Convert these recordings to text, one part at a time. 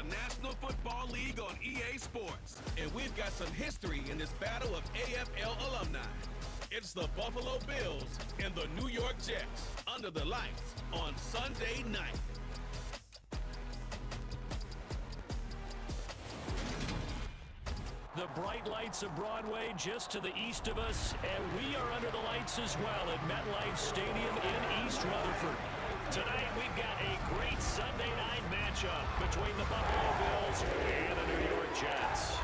National Football League on EA Sports. And we've got some history in this battle of AFL alumni. It's the Buffalo Bills and the New York Jets under the lights on Sunday night. The bright lights of Broadway just to the east of us, and we are under the lights as well at MetLife Stadium in East Rutherford. Tonight we've got a great Sunday night matchup between the Buffalo Bills and the New York Jets.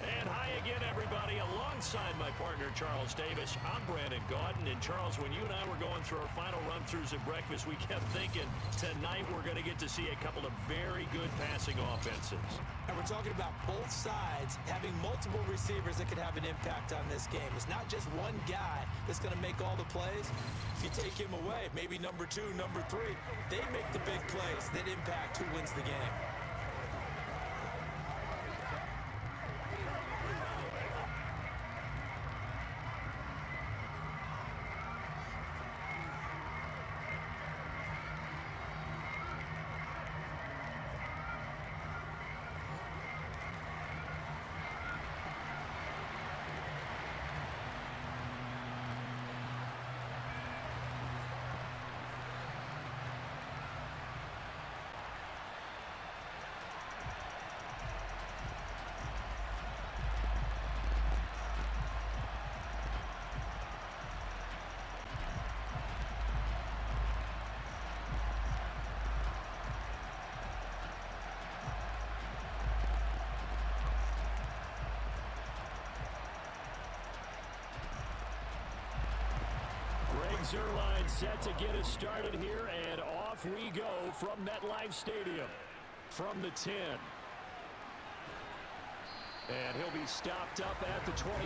And hi again, everybody. Alongside my partner, Charles Davis, I'm Brandon Gaudin. And Charles, when you and I were going through our final run-throughs at breakfast, we kept thinking tonight we're going to get to see a couple of very good passing offenses. And we're talking about both sides having multiple receivers that could have an impact on this game. It's not just one guy that's going to make all the plays. If you take him away, maybe number 2, number 3, they make the big plays that impact who wins the game. Zerline set to get us started here, and off we go from MetLife Stadium. From the 10. And he'll be stopped up at the 25.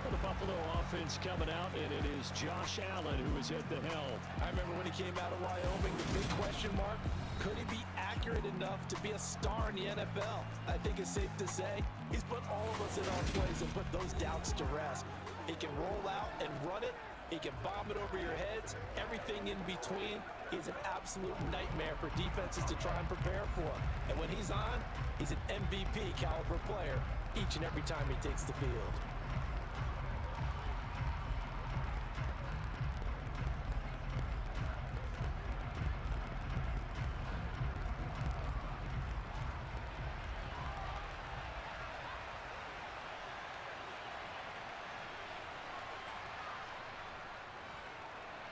Well, the Buffalo offense coming out, and it is Josh Allen who is at the helm. I remember when he came out of Wyoming, the big question mark, could he be accurate enough to be a star in the NFL? I think it's safe to say he's put all of us in our place and put those doubts to rest. He can roll out and run it. He can bomb it over your heads. Everything in between is an absolute nightmare for defenses to try and prepare for. And when he's on, he's an MVP caliber player each and every time he takes the field.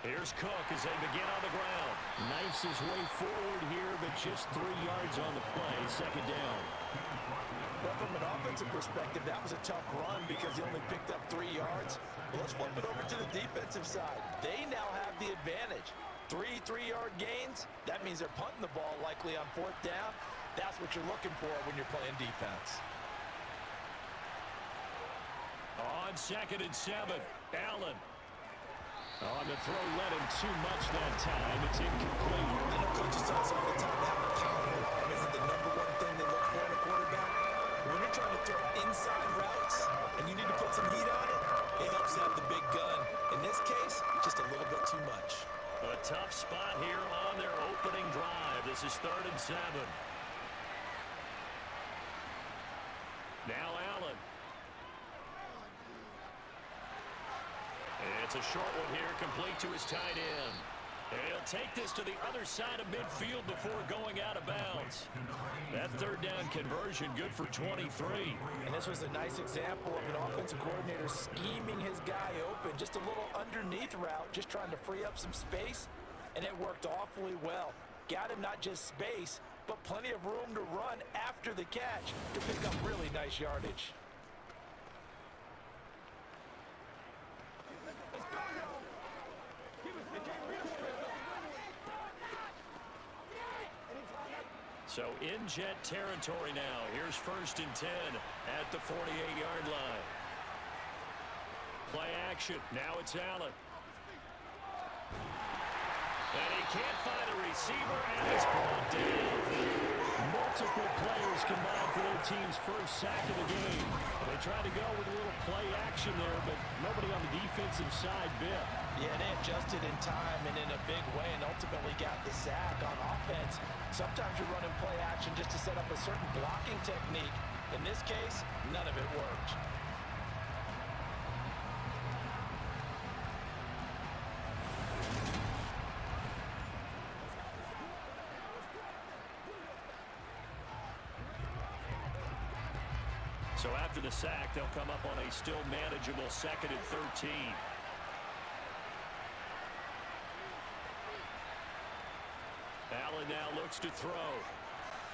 Here's Cook as they begin on the ground. Knifes his way forward here, but just 3 yards on the play. Second down. Well, from an offensive perspective, that was a tough run because he only picked up 3 yards. Well, let's flip it over to the defensive side. They now have the advantage. 3 3-yard gains. That means they're punting the ball likely on 4th down. That's what you're looking for when you're playing defense. On 2nd and 7, Allen. On the throw, led him too much that time. It's incomplete. I know coaches tell us all the time having a powerful arm isn't the number one thing they look for in a quarterback. When you're trying to throw inside routes and you need to put some heat on it, it helps to have the big gun. In this case, just a little bit too much. A tough spot here on their opening drive. This is 3rd and 7. Now Allen. It's a short one here, complete to his tight end. He'll take this to the other side of midfield before going out of bounds. That 3rd down conversion good for 23. And this was a nice example of an offensive coordinator scheming his guy open. Just a little underneath route, just trying to free up some space, and it worked awfully well. Got him not just space, but plenty of room to run after the catch to pick up really nice yardage. So in Jet territory now. Here's 1st and 10 at the 48-yard line. Play action. Now it's Allen. And he can't find a receiver, and it's brought down. Multiple players yards combined for their team's first sack of the game. They tried to go with a little play action there, but nobody on the defensive side bit. Yeah, they adjusted in time and in a big way and ultimately got the sack on offense. Sometimes you're running play action just to set up a certain blocking technique. In this case, none of it worked. So after the sack, they'll come up on a still manageable 2nd and 13. Allen now looks to throw.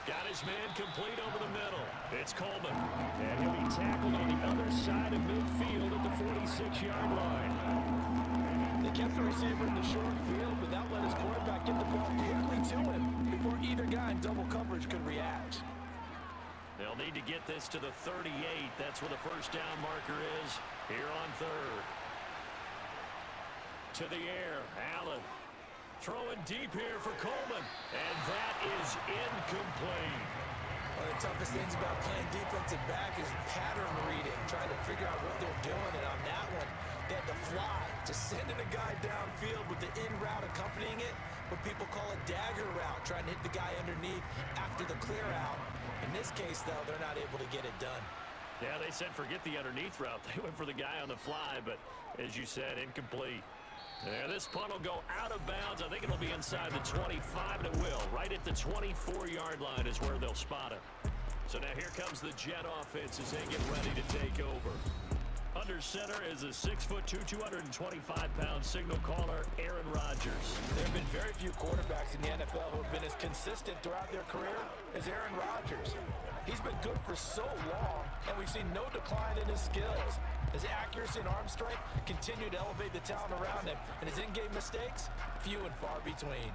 Got his man complete over the middle. It's Coleman. And he'll be tackled on the other side of midfield at the 46-yard line. They kept the receiver in the short field, but that let his quarterback get the ball quickly to him before either guy in double coverage could react. They'll need to get this to the 38. That's where the first down marker is here on 3rd. To the air, Allen. Throwing deep here for Coleman. And that is incomplete. One of the toughest things about playing defensive back is pattern reading, trying to figure out what they're doing. And on that one, they had to fly, just sending a guy downfield with the in route accompanying it. What people call a dagger route, trying to hit the guy underneath after the clear out. In this case, though, they're not able to get it done. Yeah, they said forget the underneath route. They went for the guy on the fly, but as you said, incomplete. There, this punt will go out of bounds. I think it'll be inside the 25, and it will. Right at the 24-yard line is where they'll spot it. So now here comes the Jet offense as they get ready to take over. Under center is a 6'2", 225-pound signal caller, Aaron Rodgers. There have been very few quarterbacks in the NFL who have been as consistent throughout their career as Aaron Rodgers. He's been good for so long, and we've seen no decline in his skills. His accuracy and arm strength continue to elevate the talent around him, and his in-game mistakes, few and far between.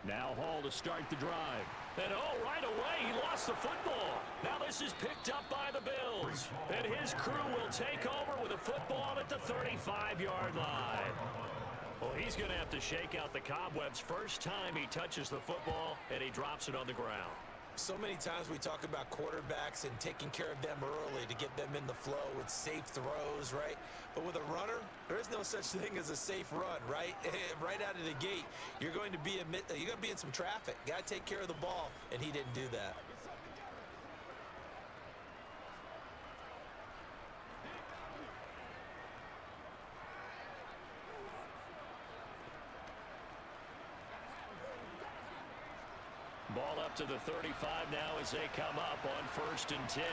Now Hall to start the drive. And right away, he lost the football. Now this is picked up by the Bills. And his crew will take over with a football at the 35-yard line. Well, he's going to have to shake out the cobwebs first time he touches the football, and he drops it on the ground. So many times we talk about quarterbacks and taking care of them early to get them in the flow with safe throws, right? But with a runner, there is no such thing as a safe run, right? Right out of the gate, you're going to be in some traffic. Got to take care of the ball, and he didn't do that. Ball up to the 35 now as they come up on 1st and 10.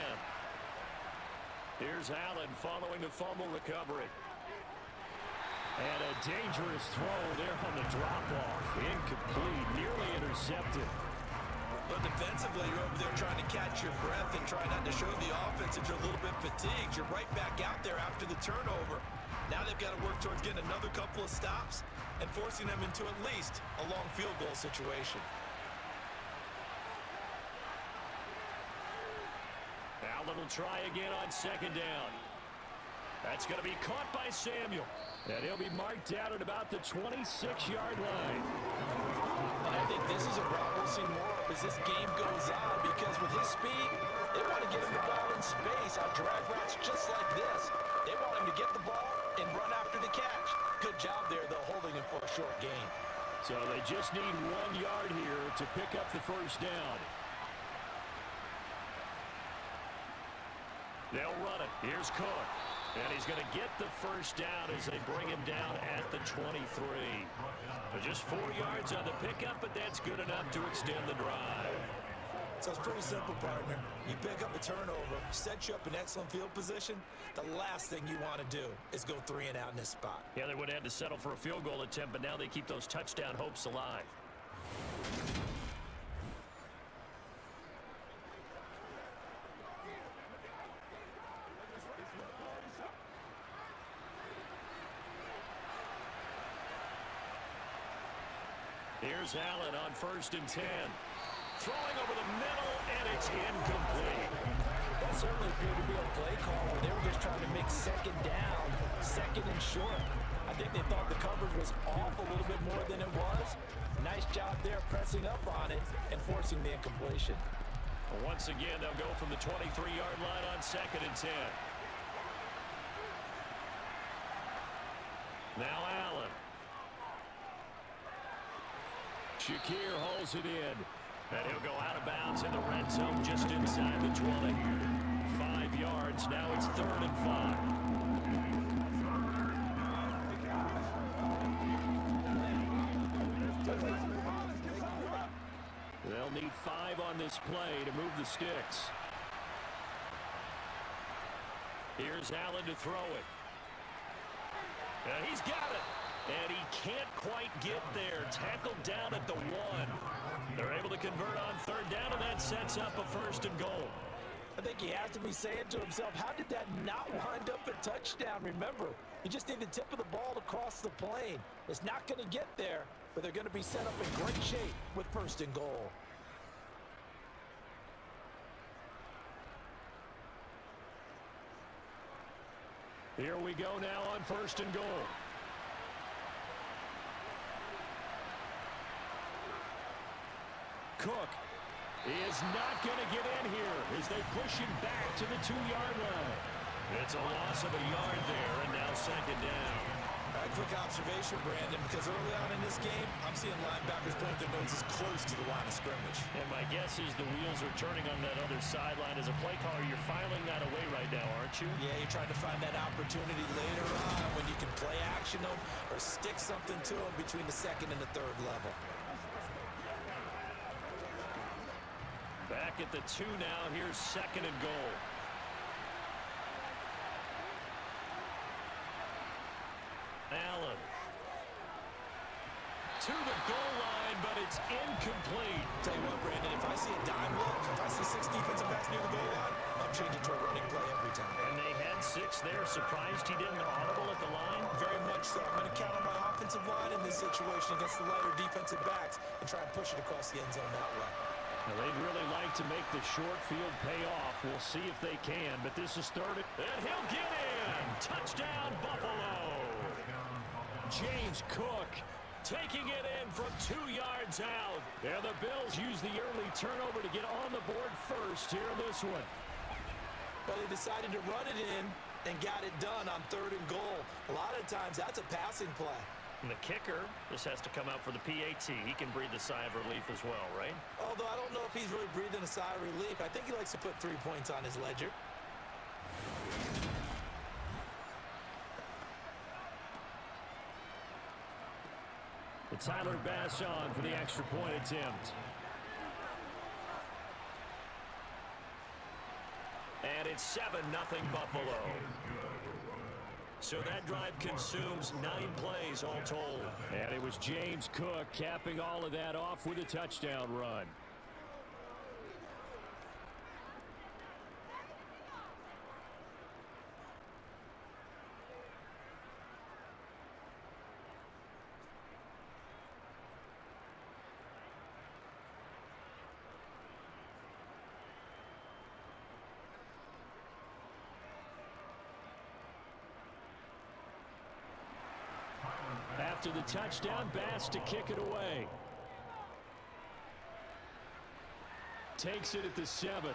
Here's Allen following the fumble recovery. And a dangerous throw there on the drop-off. Incomplete, nearly intercepted. But defensively, you're over there trying to catch your breath and try not to show the offense that you're a little bit fatigued. You're right back out there after the turnover. Now they've got to work towards getting another couple of stops and forcing them into at least a long field goal situation. Allen will try again on 2nd down. That's going to be caught by Samuel. And he'll be marked out at about the 26-yard line. And I think this is a route we'll see more of as this game goes on, because with his speed, they want to get him the ball in space on drag routes just like this. They want him to get the ball and run after the catch. Good job there, though, holding him for a short gain. So they just need 1 yard here to pick up the first down. They'll run it. Here's Cook. And he's going to get the first down as they bring him down at the 23. But just 4 yards on the pickup, but that's good enough to extend the drive. So it's pretty simple, partner. You pick up a turnover, set you up in excellent field position. The last thing you want to do is go 3 and out in this spot. Yeah, they would have had to settle for a field goal attempt, but now they keep those touchdown hopes alive. Here's Allen on 1st and 10. Throwing over the middle, and it's incomplete. That certainly appeared to be a play call where they were just trying to make second down, second and short. I think they thought the coverage was off a little bit more than it was. Nice job there pressing up on it and forcing the incompletion. Once again, they'll go from the 23-yard line on 2nd and 10. Now Allen. Shakir holds it in. And he'll go out of bounds in the red zone just inside the 20. 5 yards. Now it's 3rd and 5. They'll need 5 on this play to move the sticks. Here's Allen to throw it. And he's got it. And he can't quite get there. Tackled down at the 1. They're able to convert on 3rd down, and that sets up a 1st and goal. I think he has to be saying to himself, how did that not wind up a touchdown? Remember, you just need the tip of the ball to cross the plane. It's not going to get there, but they're going to be set up in great shape with 1st and goal. Here we go now on 1st and goal. Cook is not going to get in here as they push him back to the 2-yard line. It's a loss of a yard there, and now 2nd down. A quick observation, Brandon, because early on in this game, I'm seeing linebackers putting their noses close to the line of scrimmage. And my guess is the wheels are turning on that other sideline. As a play caller, you're filing that away right now, aren't you? Yeah, you're trying to find that opportunity later on when you can play action them or stick something to them between the 2nd and the 3rd level. Back at the 2 now. Here's 2nd and goal. Allen. To the goal line, but it's incomplete. Tell you what, Brandon, if I see a dime look, if I see 6 defensive backs near the goal line, I'm changing to a running play every time. And they had 6 there. Surprised he didn't audible at the line? Very much so. I'm going to count on my offensive line in this situation against the lighter defensive backs and try and push it across the end zone that way. Now, they'd really like to make the short field pay off. We'll see if they can, but this is 3rd. And he'll get in. Touchdown, Buffalo. James Cook taking it in from 2 yards out. And the Bills use the early turnover to get on the board first here in this one. But they decided to run it in and got it done on 3rd and goal. A lot of times that's a passing play. And the kicker just has to come out for the PAT. He can breathe a sigh of relief as well, right? Although I don't know if he's really breathing a sigh of relief. I think he likes to put 3 points on his ledger. It's Tyler Bass on for the extra point attempt. And it's 7-0 Buffalo. So that drive consumes 9 plays all told. And it was James Cook capping all of that off with a touchdown run. After the touchdown, Bass to kick it away. Takes it at the 7.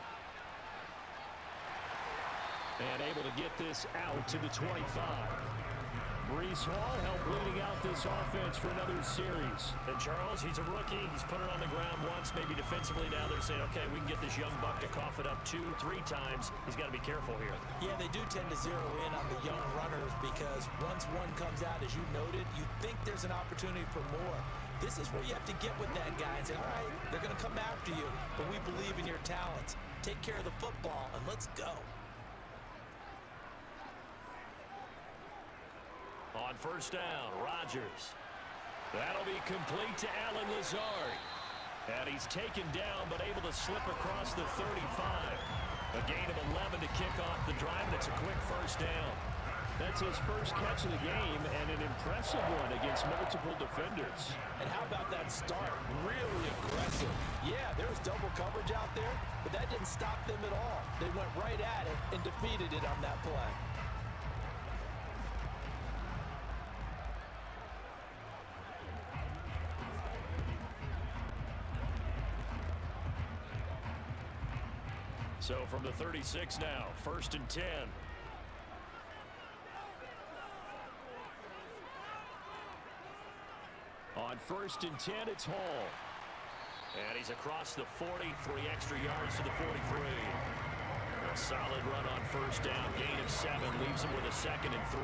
And able to get this out to the 25. Breece Hall helped leading out this offense for another series. And Charles, he's a rookie. He's put it on the ground once, maybe defensively. Now they're saying, okay, we can get this young buck to cough it up 2-3 times. He's got to be careful here. Yeah, they do tend to zero in on the young runners because once one comes out, as you noted, you think there's an opportunity for more. This is where you have to get with that guy and say, all right, they're going to come after you, but we believe in your talents. Take care of the football, and let's go. On 1st down, Rodgers. That'll be complete to Allen Lazard. And he's taken down, but able to slip across the 35. A gain of 11 to kick off the drive, and it's a quick 1st down. That's his first catch of the game, and an impressive one against multiple defenders. And how about that start? Really aggressive. Yeah, there was double coverage out there, but that didn't stop them at all. They went right at it and defeated it on that play. So from the 36 now, 1st and 10. On 1st and 10, it's Hall. And he's across the 40, 3 extra yards to the 43. A solid run on 1st down, gain of 7, leaves him with a 2nd and 3.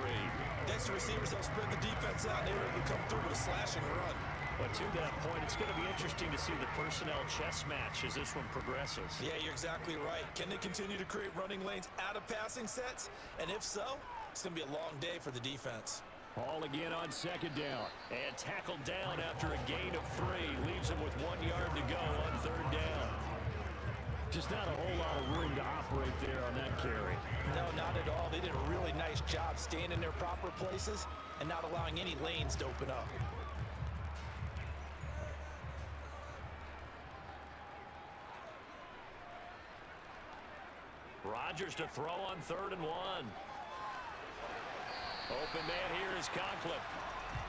Next receivers help spread the defense out, and they were able to come through with a slashing run. But to that point, it's going to be interesting to see the personnel chess match as this one progresses. Yeah, you're exactly right. Can they continue to create running lanes out of passing sets? And if so, it's going to be a long day for the defense. Hall again on 2nd down. And tackled down after a gain of 3. Leaves him with 1 yard to go on 3rd down. Just not a whole lot of room to operate there on that carry. No, not at all. They did a really nice job staying in their proper places and not allowing any lanes to open up. Rodgers to throw on 3rd and 1. Open man here is Conklin.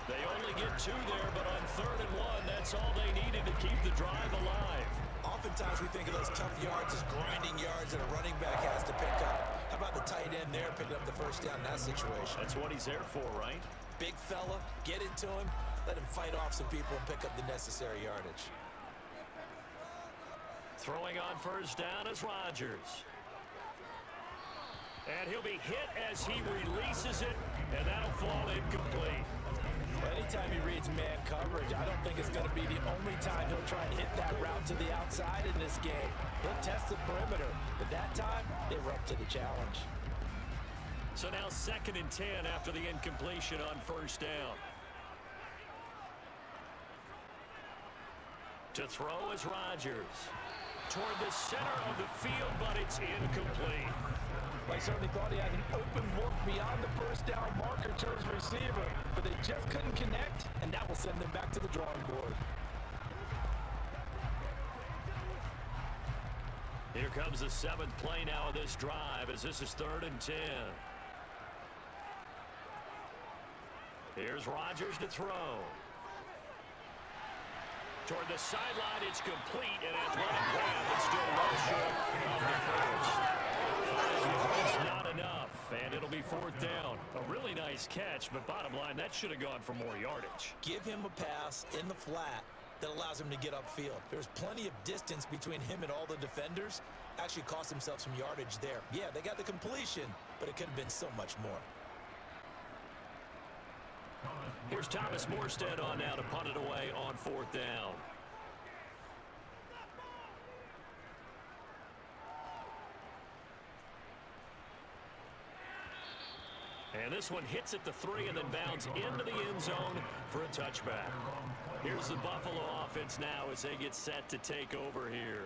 They only get 2 there, but on 3rd and 1, that's all they needed to keep the drive alive. Oftentimes we think of those tough yards as grinding yards that a running back has to pick up. How about the tight end there picking up the 1st down in that situation? That's what he's there for, right? Big fella, get it to him, let him fight off some people and pick up the necessary yardage. Throwing on 1st down is Rodgers. And he'll be hit as he releases it, and that'll fall incomplete. Anytime he reads man coverage, I don't think it's going to be the only time he'll try and hit that route to the outside in this game. He'll test the perimeter, but that time, they were up to the challenge. So now 2nd and 10 after the incompletion on 1st down. To throw is Rodgers. Toward the center of the field, but it's incomplete. I certainly thought he had an open look beyond the 1st down marker to his receiver, but they just couldn't connect, and that will send them back to the drawing board. Here comes the 7th play now of this drive as this is 3rd and 10. Here's Rodgers to throw. Toward the sideline, it's complete, and athletic grab, but still well short of the first. 5 yards, not enough, and it'll be 4th down. A really nice catch, but bottom line, that should have gone for more yardage. Give him a pass in the flat that allows him to get upfield. There's plenty of distance between him and all the defenders. Actually cost himself some yardage there. Yeah, they got the completion, but it could have been so much more. Here's Thomas Morstead on now to punt it away on 4th down. And this one hits at the 3 and then bounds into the end zone for a touchback. Here's the Buffalo offense now as they get set to take over here.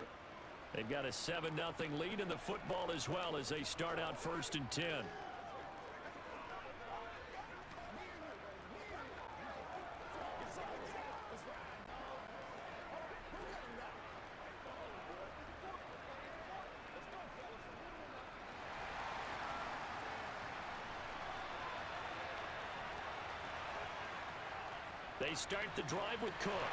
They've got a 7-0 lead in the football as well as they start out 1st and 10. They start the drive with Cook.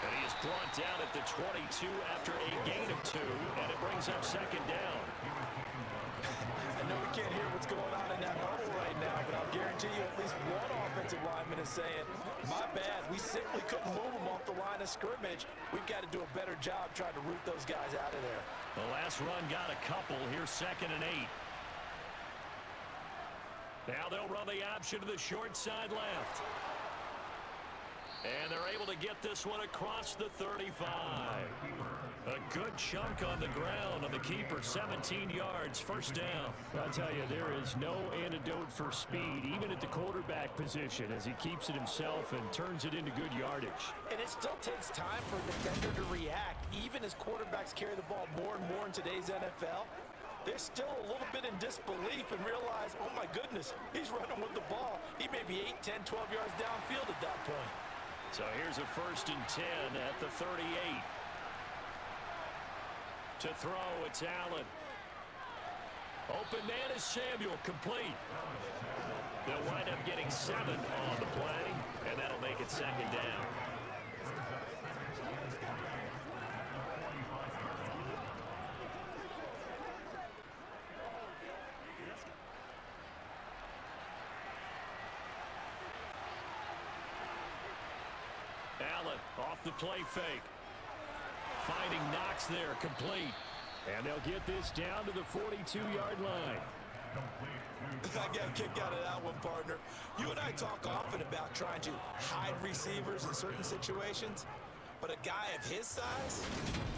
And he is brought down at the 22 after a gain of 2, and it brings up 2nd down. I know we can't hear what's going on in that huddle right now, but I'll guarantee you at least one offensive lineman is saying, my bad, we simply couldn't move them off the line of scrimmage. We've got to do a better job trying to root those guys out of there. The last run got a couple. Here's 2nd and 8. Now they'll run the option to the short side left. And they're able to get this one across the 35. A good chunk on the ground on the keeper, 17 yards, 1st down. I'll tell you, there is no antidote for speed, even at the quarterback position, as he keeps it himself and turns it into good yardage. And it still takes time for a defender to react, even as quarterbacks carry the ball more and more in today's NFL. They're still a little bit in disbelief and realize, oh my goodness, he's running with the ball. He may be 8, 10, 12 yards downfield at that point. So here's a 1st and 10 at the 38. To throw, it's Allen. Open man is Samuel, complete. They'll wind up getting 7 on the play, and that'll make it second down. Allen off the play fake. Finding Knox there, complete. And they'll get this down to the 42-yard line. I got a kick out of that one, partner. You and I talk often about trying to hide receivers in certain situations, but a guy of his size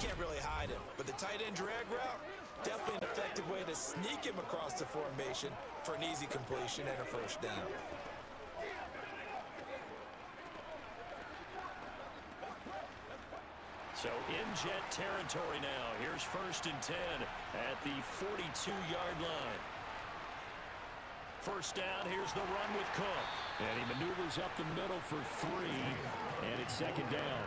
can't really hide him. But the tight end drag route, definitely an effective way to sneak him across the formation for an easy completion and a first down. So in Jet territory now. Here's 1st and 10 at the 42-yard line. First down, here's the run with Cook. And he maneuvers up the middle for 3, and it's second down.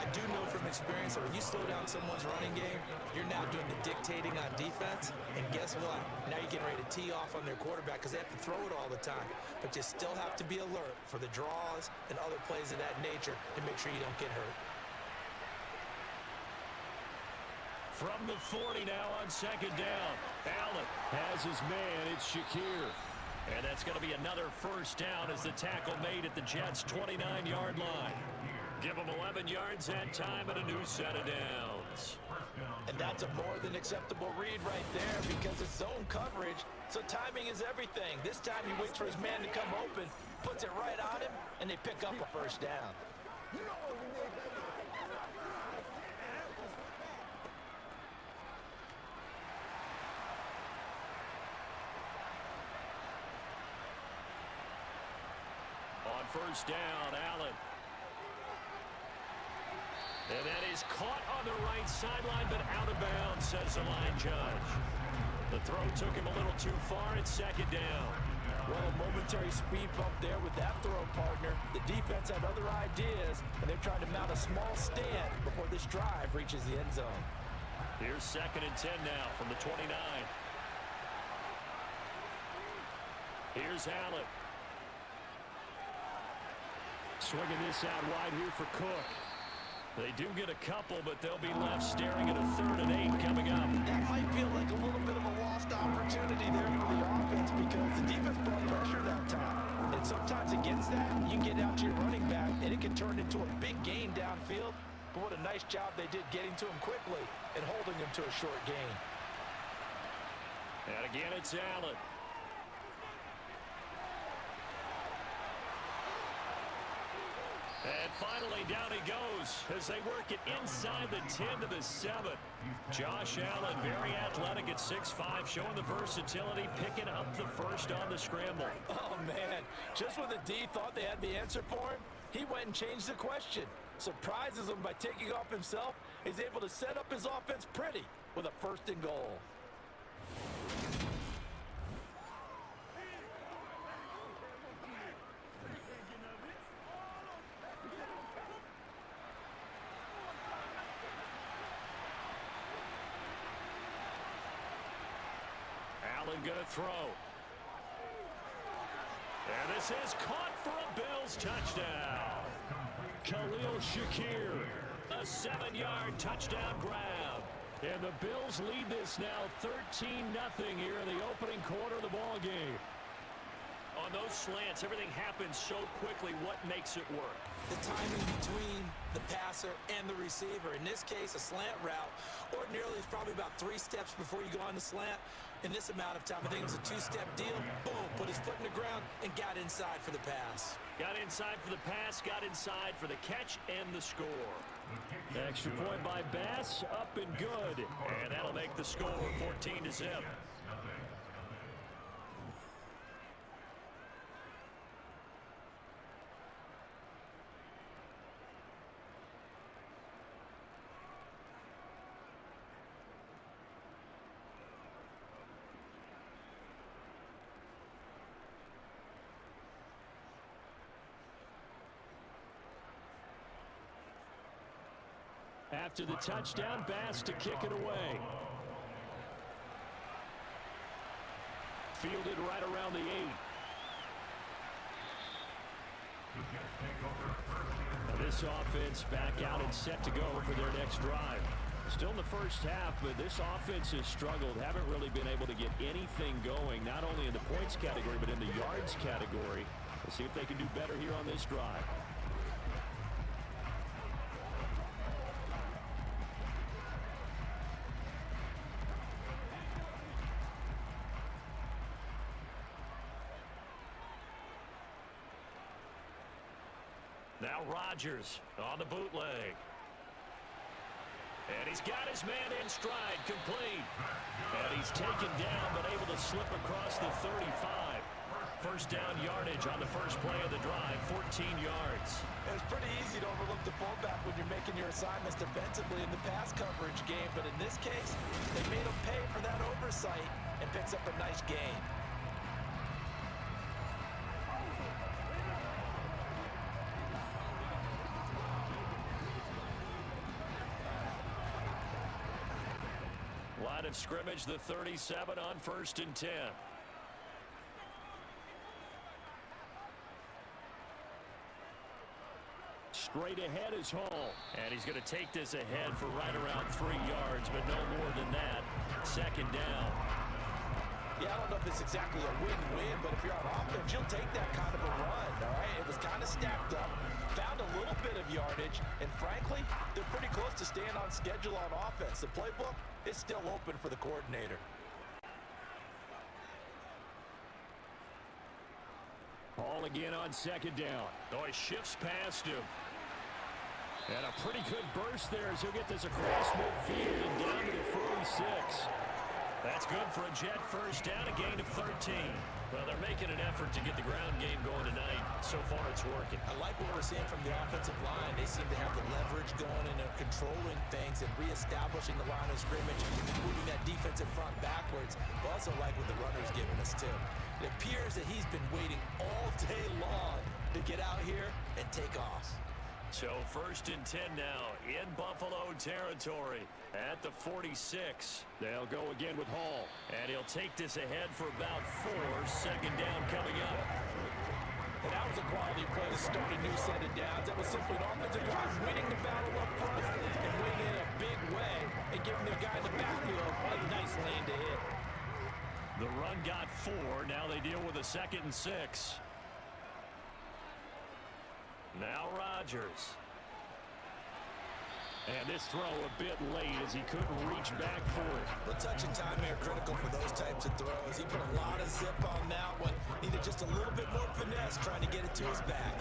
I do know from experience that when you slow down someone's running game, you're now doing the dictating on defense. And guess what? Now you're getting ready to tee off on their quarterback because they have to throw it all the time. But you still have to be alert for the draws and other plays of that nature to make sure you don't get hurt. From the 40 now on second down. Allen has his man. It's Shakir. And that's going to be another first down as the tackle made at the Jets' 29-yard line. Give them 11 yards that time and a new set of downs. And that's a more than acceptable read right there because it's zone coverage, so timing is everything. This time he waits for his man to come open, puts it right on him, and they pick up a first down. On first down, Allen. And that is caught on the right sideline, but out of bounds, says the line judge. The throw took him a little too far. It's second down. Well, a momentary speed bump there with that throw, partner. The defense had other ideas, and they're trying to mount a small stand before this drive reaches the end zone. Here's 2nd and 10 now from the 29. Here's Allen. Swinging this out wide here for Cook. They do get a couple, but they'll be left staring at a 3rd and 8 coming up. That might feel like a little bit of a lost opportunity there for the offense because the defense brought pressure that time. And sometimes against that, you can get out to your running back, and it can turn into a big gain downfield. But what a nice job they did getting to him quickly and holding him to a short gain. And again, it's Allen. And finally, down he goes as they work it inside the 10 to the 7. Josh Allen, very athletic at 6'5", showing the versatility, picking up the first on the scramble. Oh, man. Just when the D thought they had the answer for him, he went and changed the question. Surprises him by taking off himself. He's able to set up his offense pretty with a 1st and goal. Allen gonna throw. And this is caught for a Bills touchdown. Khalil Shakir, a 7-yard touchdown grab. And the Bills lead this now 13-0 here in the opening quarter of the ball game. On those slants, everything happens so quickly. What makes it work? The timing between the passer and the receiver. In this case, a slant route. Ordinarily, it's probably about 3 steps before you go on the slant. In this amount of time, I think it was a 2-step deal. Boom, put his foot in the ground and got inside for the pass. Got inside for the pass, got inside for the catch and the score. Extra point by Bass, up and good. And that'll make the score 14-0. after the touchdown pass to kick it away. Fielded right around the 8. Now this offense back out and set to go for their next drive. Still in the first half, but this offense has struggled. Haven't really been able to get anything going, not only in the points category, but in the yards category. We'll see if they can do better here on this drive. Now Rodgers on the bootleg. And he's got his man in stride, complete. And he's taken down, but able to slip across the 35. First down yardage on the first play of the drive, 14 yards. It's pretty easy to overlook the fullback when you're making your assignments defensively in the pass coverage game, but in this case, they made him pay for that oversight and picks up a nice gain. Line of scrimmage, the 37 on 1st and 10. Straight ahead is Hall. And he's going to take this ahead for right around 3 yards, but no more than that. Second down. Yeah, I don't know if it's exactly a win-win, but if you're on offense, you'll take that kind of a run, all right? It was kind of stacked up, found a little bit of yardage, and frankly, they're pretty close to staying on schedule on offense. The playbook is still open for the coordinator. Ball again on second down. Oh, he shifts past him. And a pretty good burst there as he'll get this across midfield and down to the 46. That's good for a Jet first down, a gain of 13. Well, they're making an effort to get the ground game going tonight. So far, it's working. I like what we're seeing from the offensive line. They seem to have the leverage going and they're controlling things and reestablishing the line of scrimmage, moving that defensive front backwards. I also like what the runner's giving us, too. It appears that he's been waiting all day long to get out here and take off. So 1st and 10 now in Buffalo territory at the 46. They'll go again with Hall, and he'll take this ahead for about 4. Second down coming up. And that was a quality play to start a new set of downs. That was simply an offensive drive winning the battle up front and winning in a big way and giving their guy in the backfield a nice lane to hit. The run got 4. Now they deal with a 2nd and 6. Now Rodgers. And this throw a bit late as he couldn't reach back for it. The touch and time here critical for those types of throws. He put a lot of zip on that one. Needed just a little bit more finesse trying to get it to his back.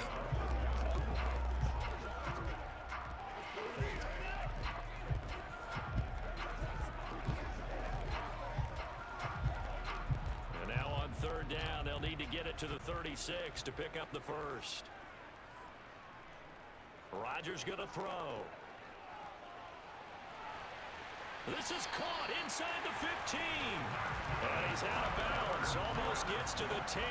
And now on 3rd down, they'll need to get it to the 36 to pick up the first. Rodgers going to throw. This is caught inside the 15. And he's out of bounds. Almost gets to the 10.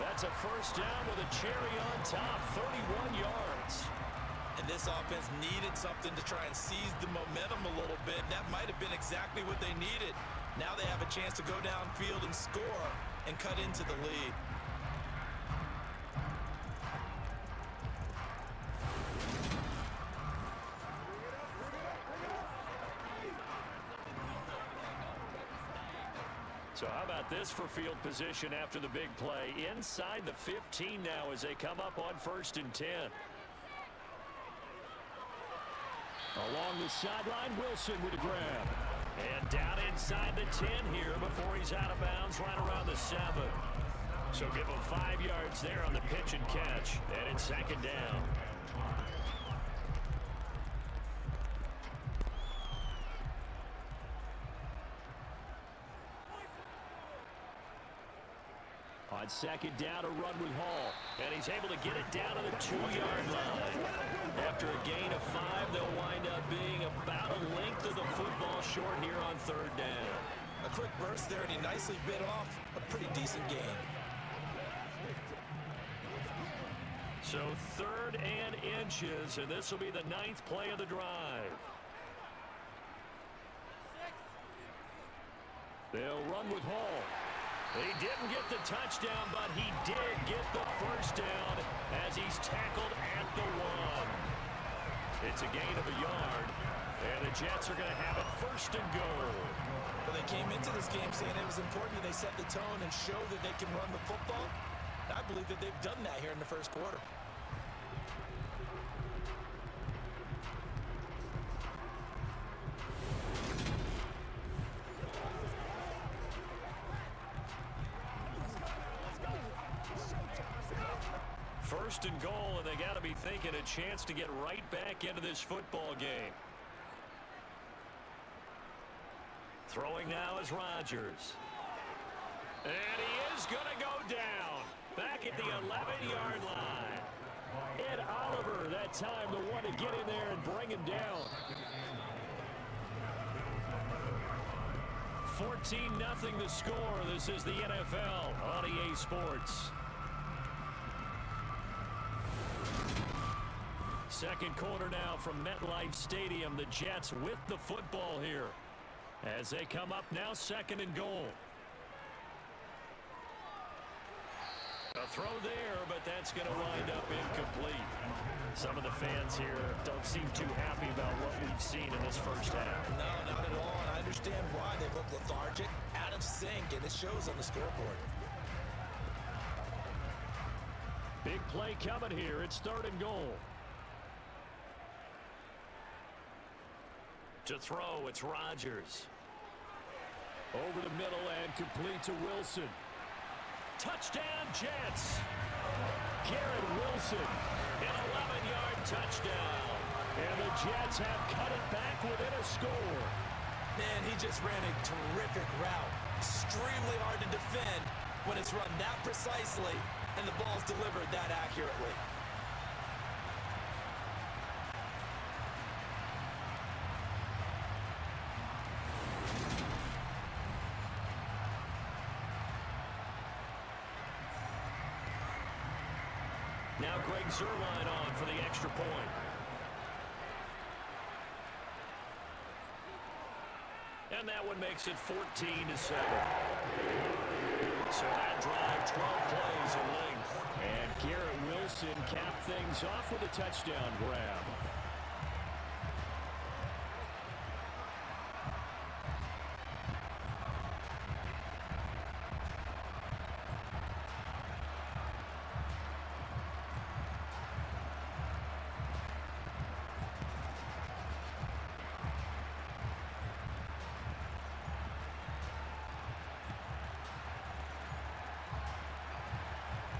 That's a first down with a cherry on top. 31 yards. And this offense needed something to try and seize the momentum a little bit. That might have been exactly what they needed. Now they have a chance to go downfield and score and cut into the lead. So how about this for field position after the big play? Inside the 15 now as they come up on 1st and 10. Along the sideline, Wilson with a grab. And down inside the 10 here before he's out of bounds right around the 7. So give him 5 yards there on the pitch and catch. And it's 2nd down. On 2nd down, a run with Hall. And he's able to get it down to the 2-yard line. After a gain of 5, they'll wind up being about a length of the football short here on 3rd down. A quick burst there, and he nicely bit off a pretty decent gain. So 3rd and inches, and this will be the 9th play of the drive. They'll run with Hall. He didn't get the touchdown, but he did get the first down as he's tackled at the 1. It's a gain of a yard, and the Jets are going to have it first and goal. Well, they came into this game saying it was important that they set the tone and show that they can run the football. I believe that they've done that here in the first quarter. First and goal, and they got to be thinking a chance to get right back into this football game. Throwing now is Rodgers. And he is going to go down. Back at the 11-yard line. Ed Oliver, that time, the one to get in there and bring him down. 14-0 the score. This is the NFL on EA Sports. Second quarter now from MetLife Stadium. The Jets with the football here as they come up now second and goal. A throw there, but that's going to wind up incomplete. Some of the fans here don't seem too happy about what we've seen in this first half. No, not at all. And I understand why. They look lethargic, out of sync, and it shows on the scoreboard. Big play coming here. It's third and goal. To throw, it's Rodgers. Over the middle and complete to Wilson. Touchdown, Jets. Garrett Wilson, an 11-yard touchdown. And the Jets have cut it back within a score. Man, he just ran a terrific route. Extremely hard to defend when it's run that precisely and the ball's delivered that accurately. Now Greg Zuerlein on for the extra point. And that one makes it 14-7. So that drive, 12 plays in length. And Garrett Wilson capped things off with a touchdown grab.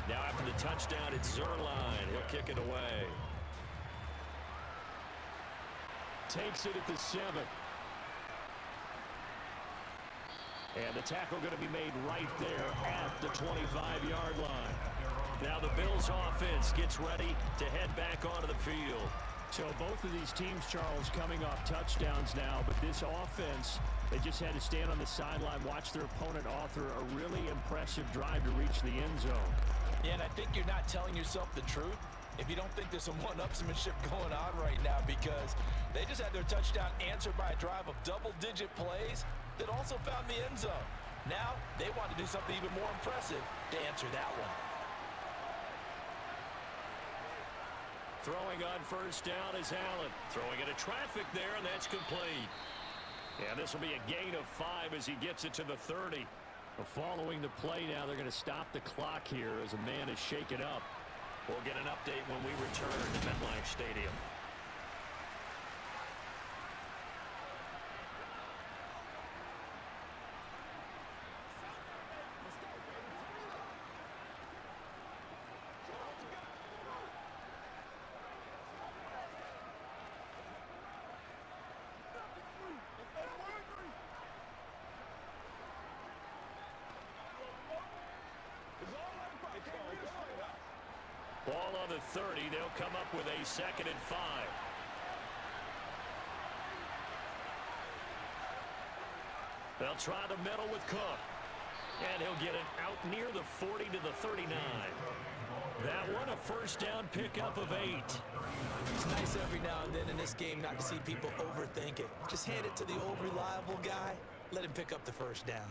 Now after the touchdown, it's Zuerlein. He'll kick it away. Takes it at the 7. And the tackle going to be made right there at the 25-yard line. Now the Bills offense gets ready to head back onto the field. So both of these teams, Charles, coming off touchdowns now, but this offense, they just had to stand on the sideline, watch their opponent author a really impressive drive to reach the end zone. Yeah, and I think you're not telling yourself the truth if you don't think there's some one-upsmanship going on right now, because they just had their touchdown answered by a drive of double-digit plays that also found the end zone. Now they want to do something even more impressive to answer that one. Throwing on first down is Allen. Throwing into traffic there, and that's complete. Yeah, this will be a gain of 5 as he gets it to the 30. Following the play now, they're going to stop the clock here as a man is shaken up. We'll get an update when we return to MetLife Stadium. Ball on the 30. They'll come up with a 2nd and 5. They'll try the middle with Cook. And he'll get it out near the 40 to the 39. That one a first down pickup of 8. It's nice every now and then in this game not to see people overthink it. Just hand it to the old reliable guy. Let him pick up the first down.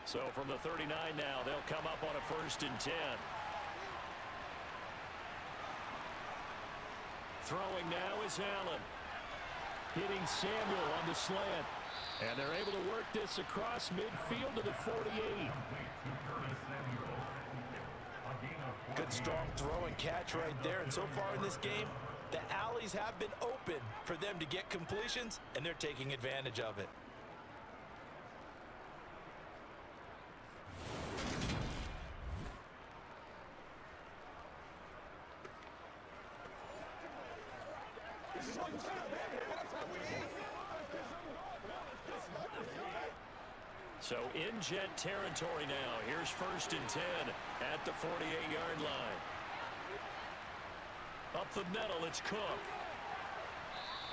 So from the 39 now, they'll come up on a 1st and 10. Throwing now is Allen. Hitting Samuel on the slant. And they're able to work this across midfield to the 48. Good strong throw and catch right there. And so far in this game, the alleys have been open for them to get completions, and they're taking advantage of it. So in jet territory now. Here's 1st and 10 at the 48-yard line. Up the middle, it's Cook.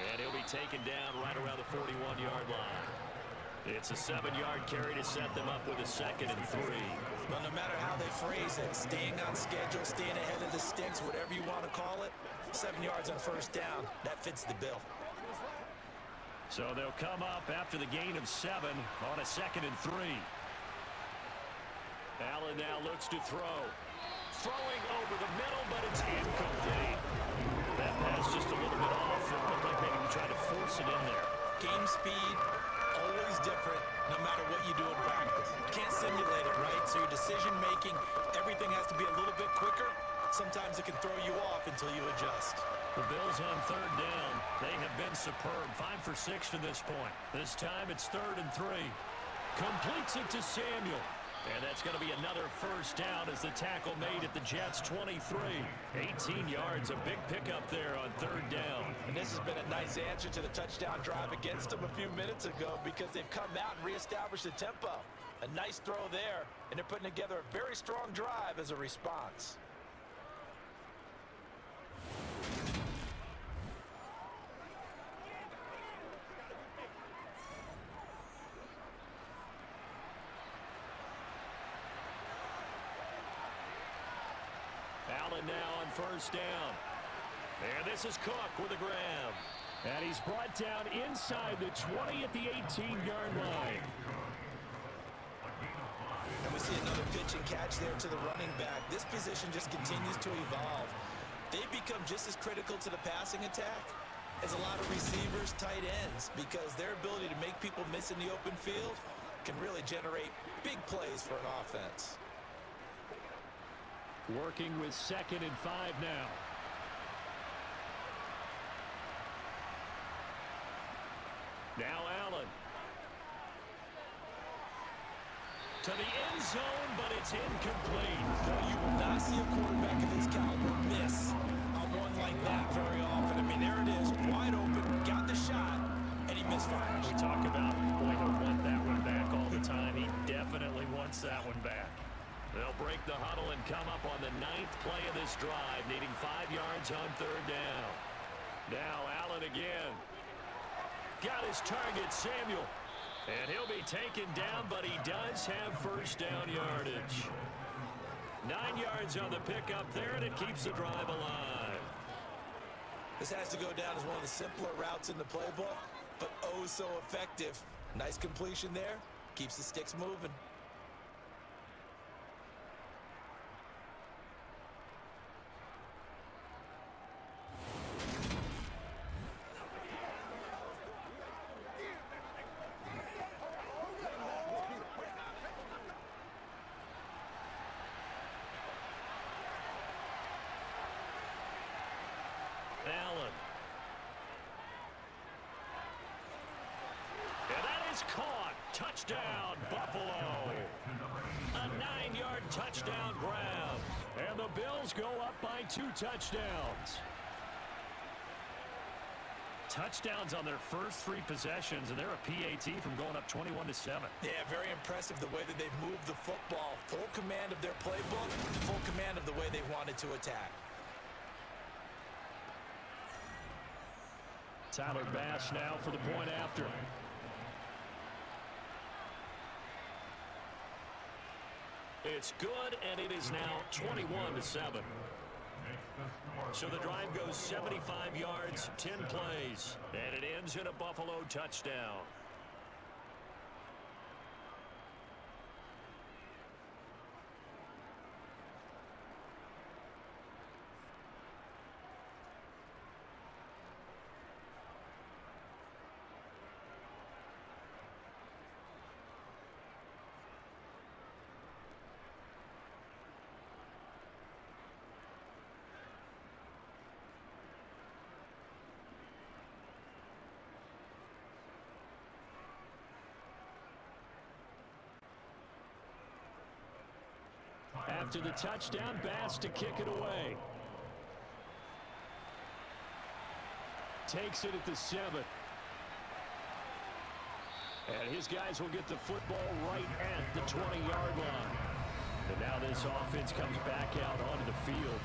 And he'll be taken down right around the 41-yard line. It's a 7-yard carry to set them up with a 2nd and 3. Well, no matter how they phrase it, staying on schedule, staying ahead of the sticks, whatever you want to call it, 7 yards on 1st down, that fits the bill. So they'll come up after the gain of 7 on a 2nd and 3. Allen now looks to throw. Throwing over the middle, but it's incomplete. That pass just a little bit off. It looked like maybe he tried to force it in there. Game speed, always different, no matter what you do in practice. You can't simulate it, right? So your decision-making, everything has to be a little bit quicker. Sometimes it can throw you off until you adjust. The Bills on 3rd down. They have been superb. 5 for 6 to this point. This time it's 3rd and 3. Completes it to Samuel. And that's going to be another 1st down as the tackle made at the Jets' 23. 18 yards, a big pickup there on 3rd down. And this has been a nice answer to the touchdown drive against them a few minutes ago because they've come out and reestablished the tempo. A nice throw there, and they're putting together a very strong drive as a response. Allen now on 1st down. And this is Cook with a grab. And he's brought down inside the 20 at the 18-yard line. And we see another pitch and catch there to the running back. This position just continues to evolve. They become just as critical to the passing attack as a lot of receivers, tight ends, because their ability to make people miss in the open field can really generate big plays for an offense. Working with 2nd and 5 now. Now Allen. To the end zone, but it's incomplete. Well, you will not see a quarterback of his caliber miss on one like that very often. I mean, there it is, wide open, got the shot, and he misfires. We talk about, boy, he'll want that one back all the time. He definitely wants that one back. They'll break the huddle and come up on the 9th play of this drive, needing 5 yards on 3rd down. Now Allen again. Got his target, Samuel. And he'll be taken down, but he does have 1st down yardage. 9 yards on the pickup there, and it keeps the drive alive. This has to go down as one of the simpler routes in the playbook, but oh so effective. Nice completion there. Keeps the sticks moving. Allen. And that is caught. Touchdown, Buffalo. A 9-yard touchdown grab. And the Bills go up by 2 touchdowns. Touchdowns on their first 3 possessions, and they're a PAT from going up 21-7. Yeah, very impressive the way that they've moved the football. Full command of their playbook, full command of the way they wanted to attack. Tyler Bass now for the point after. It's good, and it is now 21-7. So the drive goes 75 yards, 10 plays, and it ends in a Buffalo touchdown. to the touchdown pass to kick it away. Takes it at the 7. And his guys will get the football right at the 20-yard line. And now this offense comes back out onto the field.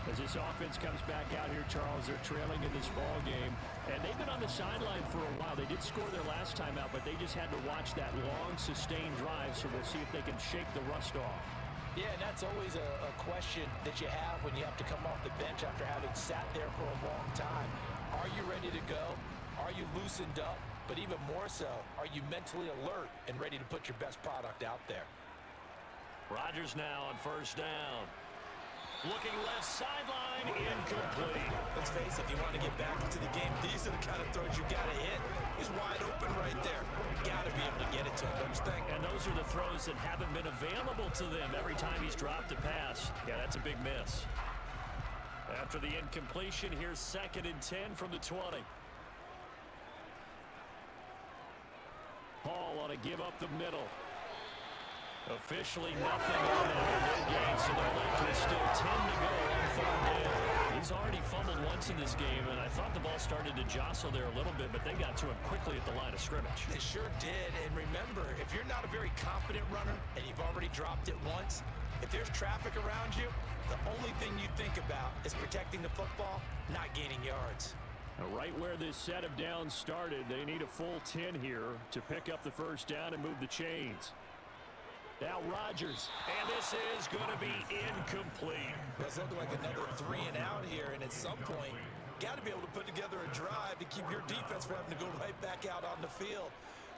As this offense comes back out here, Charles, they're trailing in this ball game. And they've been on the sideline for a while. They did score their last time out, but they just had to watch that long, sustained drive, so we'll see if they can shake the rust off. Yeah, and that's always a question that you have when you have to come off the bench after having sat there for a long time. Are you ready to go? Are you loosened up? But even more so, are you mentally alert and ready to put your best product out there? Rodgers now on first down. Looking left sideline, incomplete. Let's face it, if you want to get back into the game, these are the kind of throws you got to hit. He's wide open right there. Got to be able to get it to him, don't you think? And those are the throws that haven't been available to them every time he's dropped a pass. Yeah, that's a big miss. After the incompletion, here's 2nd and 10 from the 20. Hall ought to give up the middle. Officially nothing on that. No gain, so they're left with still 10 to go on 3rd down. He's already fumbled once in this game, and I thought the ball started to jostle there a little bit, but they got to him quickly at the line of scrimmage. They sure did, and remember, if you're not a very confident runner and you've already dropped it once, if there's traffic around you, the only thing you think about is protecting the football, not gaining yards. Right where this set of downs started, they need a full 10 here to pick up the first down and move the chains. Now Rodgers, and this is going to be incomplete. That's looking like another 3 and out here, and at some point, got to be able to put together a drive to keep your defense from having to go right back out on the field.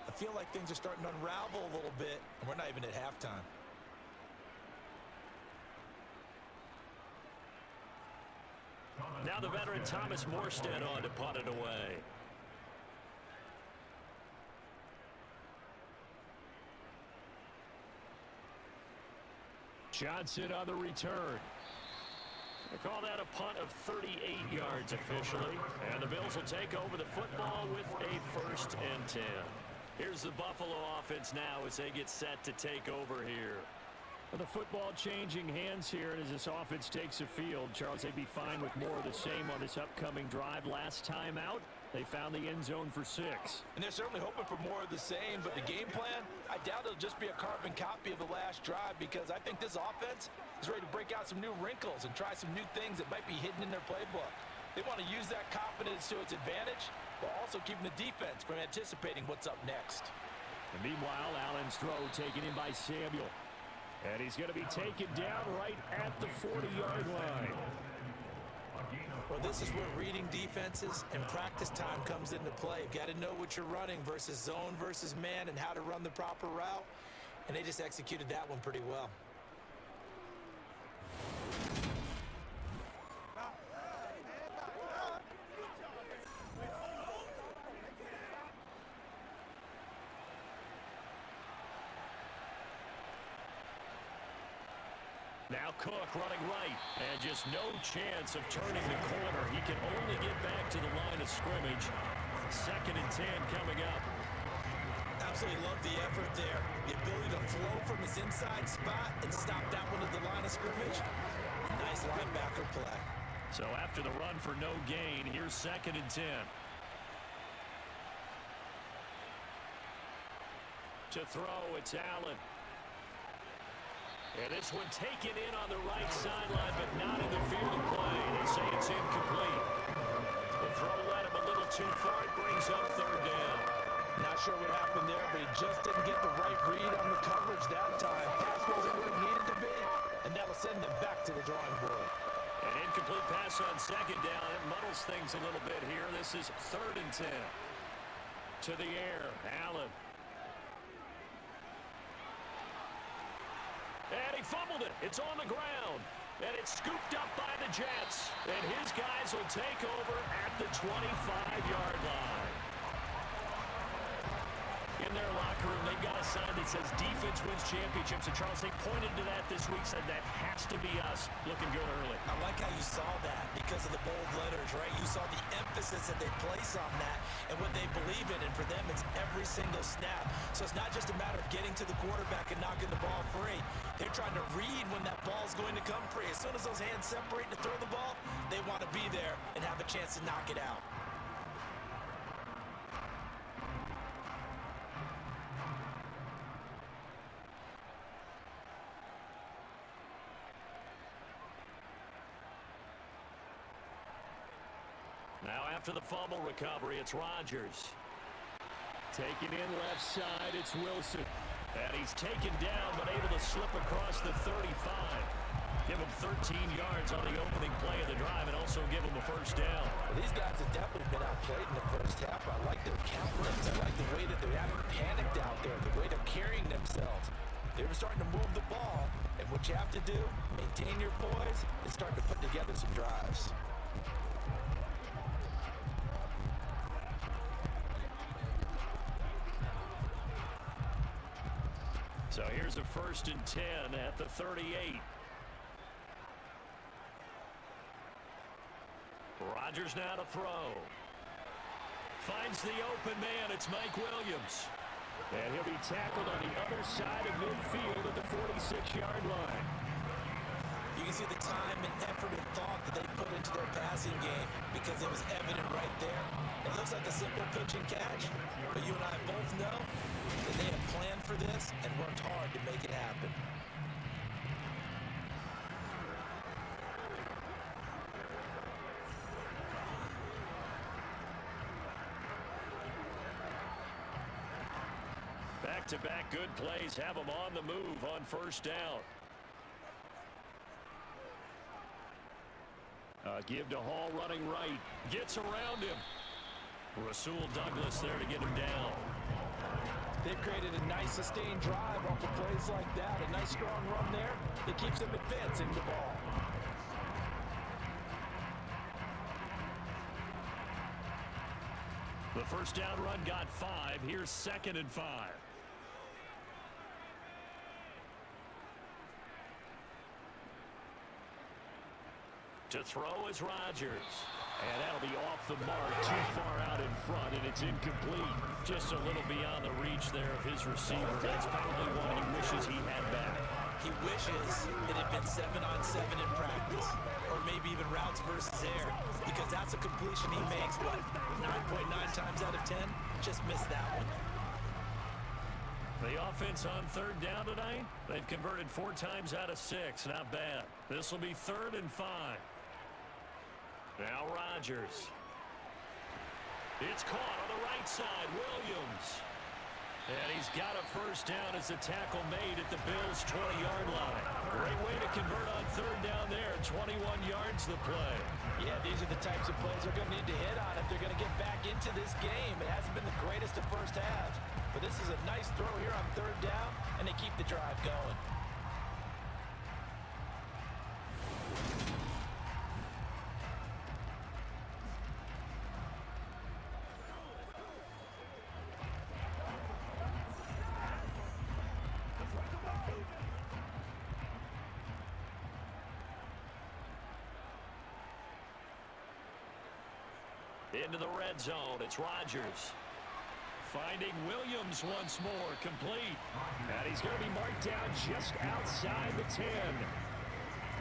I feel like things are starting to unravel a little bit, and we're not even at halftime. Now the veteran Thomas Morstead on to punt it away. Johnson on the return. They call that a punt of 38 yards officially. And the Bills will take over the football with a 1st and 10. Here's the Buffalo offense now as they get set to take over here. The football changing hands here, and as this offense takes the field, Charles, they'd be fine with more of the same on this upcoming drive. Last time out, they found the end zone for 6. And they're certainly hoping for more of the same, but the game plan, I doubt it'll just be a carbon copy of the last drive, because I think this offense is ready to break out some new wrinkles and try some new things that might be hidden in their playbook. They want to use that confidence to its advantage, while also keeping the defense from anticipating what's up next. And meanwhile, Allen's throw taken in by Samuel. And he's going to be taken down right at the 40-yard line. Well, this is where reading defenses and practice time comes into play. You've got to know what you're running versus zone versus man and how to run the proper route. And they just executed that one pretty well. Now Cook running right, and just no chance of turning the corner. He can only get back to the line of scrimmage. 2nd and 10 coming up. Absolutely love the effort there. The ability to flow from his inside spot and stop that one at the line of scrimmage. Nice linebacker play. So after the run for no gain, here's 2nd and 10. To throw, it's Allen. And this one taken in on the right sideline, but not in the field of play. They say it's incomplete. The throw led him a little too far. It brings up 3rd down. Not sure what happened there, but he just didn't get the right read on the coverage that time. Pass wasn't where it needed to be, and that'll send them back to the drawing board. An incomplete pass on 2nd down. It muddles things a little bit here. This is 3rd and 10. To the air, Allen. And he fumbled it. It's on the ground. And it's scooped up by the Jets. And his guys will take over at the 25-yard line. In their locker room, they got on a sign that says defense wins championships. And Charles, they pointed to that this week, said that has to be us. Looking good early. I like how you saw that because of the bold letters, right? You saw the emphasis that they place on that and what they believe in. And for them, it's every single snap. So it's not just a matter of getting to the quarterback and knocking the ball free. They're trying to read when that ball's going to come free. As soon as those hands separate to throw the ball, they want to be there and have a chance to knock it out. Now after the fumble recovery, it's Rodgers. Taking in left side, it's Wilson. And he's taken down, but able to slip across the 35. Give him 13 yards on the opening play of the drive and also give him a first down. Well, these guys have definitely been outplayed in the first half. I like their countenance. I like the way that they haven't panicked out there, the way they're carrying themselves. They were starting to move the ball, and what you have to do, maintain your poise, and start to put together some drives. So here's a 1st and 10 at the 38. Rodgers now to throw. Finds the open man. It's Mike Williams. And he'll be tackled on the other side of midfield at the 46-yard line. You can see the time and effort and thought that they put into their passing game because it was evident right there. It looks like a simple pitch and catch, but you and I both know that they have planned for this and worked hard to make it happen. Back-to-back good plays have them on the move on first down. Give to Hall running right. Gets around him. Rasul Douglas there to get him down. They've created a nice sustained drive off of plays like that. A nice strong run there that keeps them advancing the ball. The first down run got 5. Here's 2nd and 5. To throw is Rodgers. And that'll be off the mark, too far out in front, and it's incomplete. Just a little beyond the reach there of his receiver. That's probably one he wishes he had back. He wishes it had been 7-on-7 in practice, or maybe even routes versus air, because that's a completion he makes, what, 9.9 times out of 10? Just missed that one. The offense on 3rd down tonight, they've converted 4 times out of 6. Not bad. This will be 3rd and 5. Now Rodgers. It's caught on the right side. Williams. And he's got a first down as the tackle made at the Bills' 20-yard line. Great way to convert on 3rd down there. 21 yards the play. Yeah, these are the types of plays they're going to need to hit on if they're going to get back into this game. It hasn't been the greatest of first halves, but this is a nice throw here on 3rd down, and they keep the drive going. Into the red zone, it's Rodgers. Finding Williams once more, complete. And he's going to be marked down just outside the 10.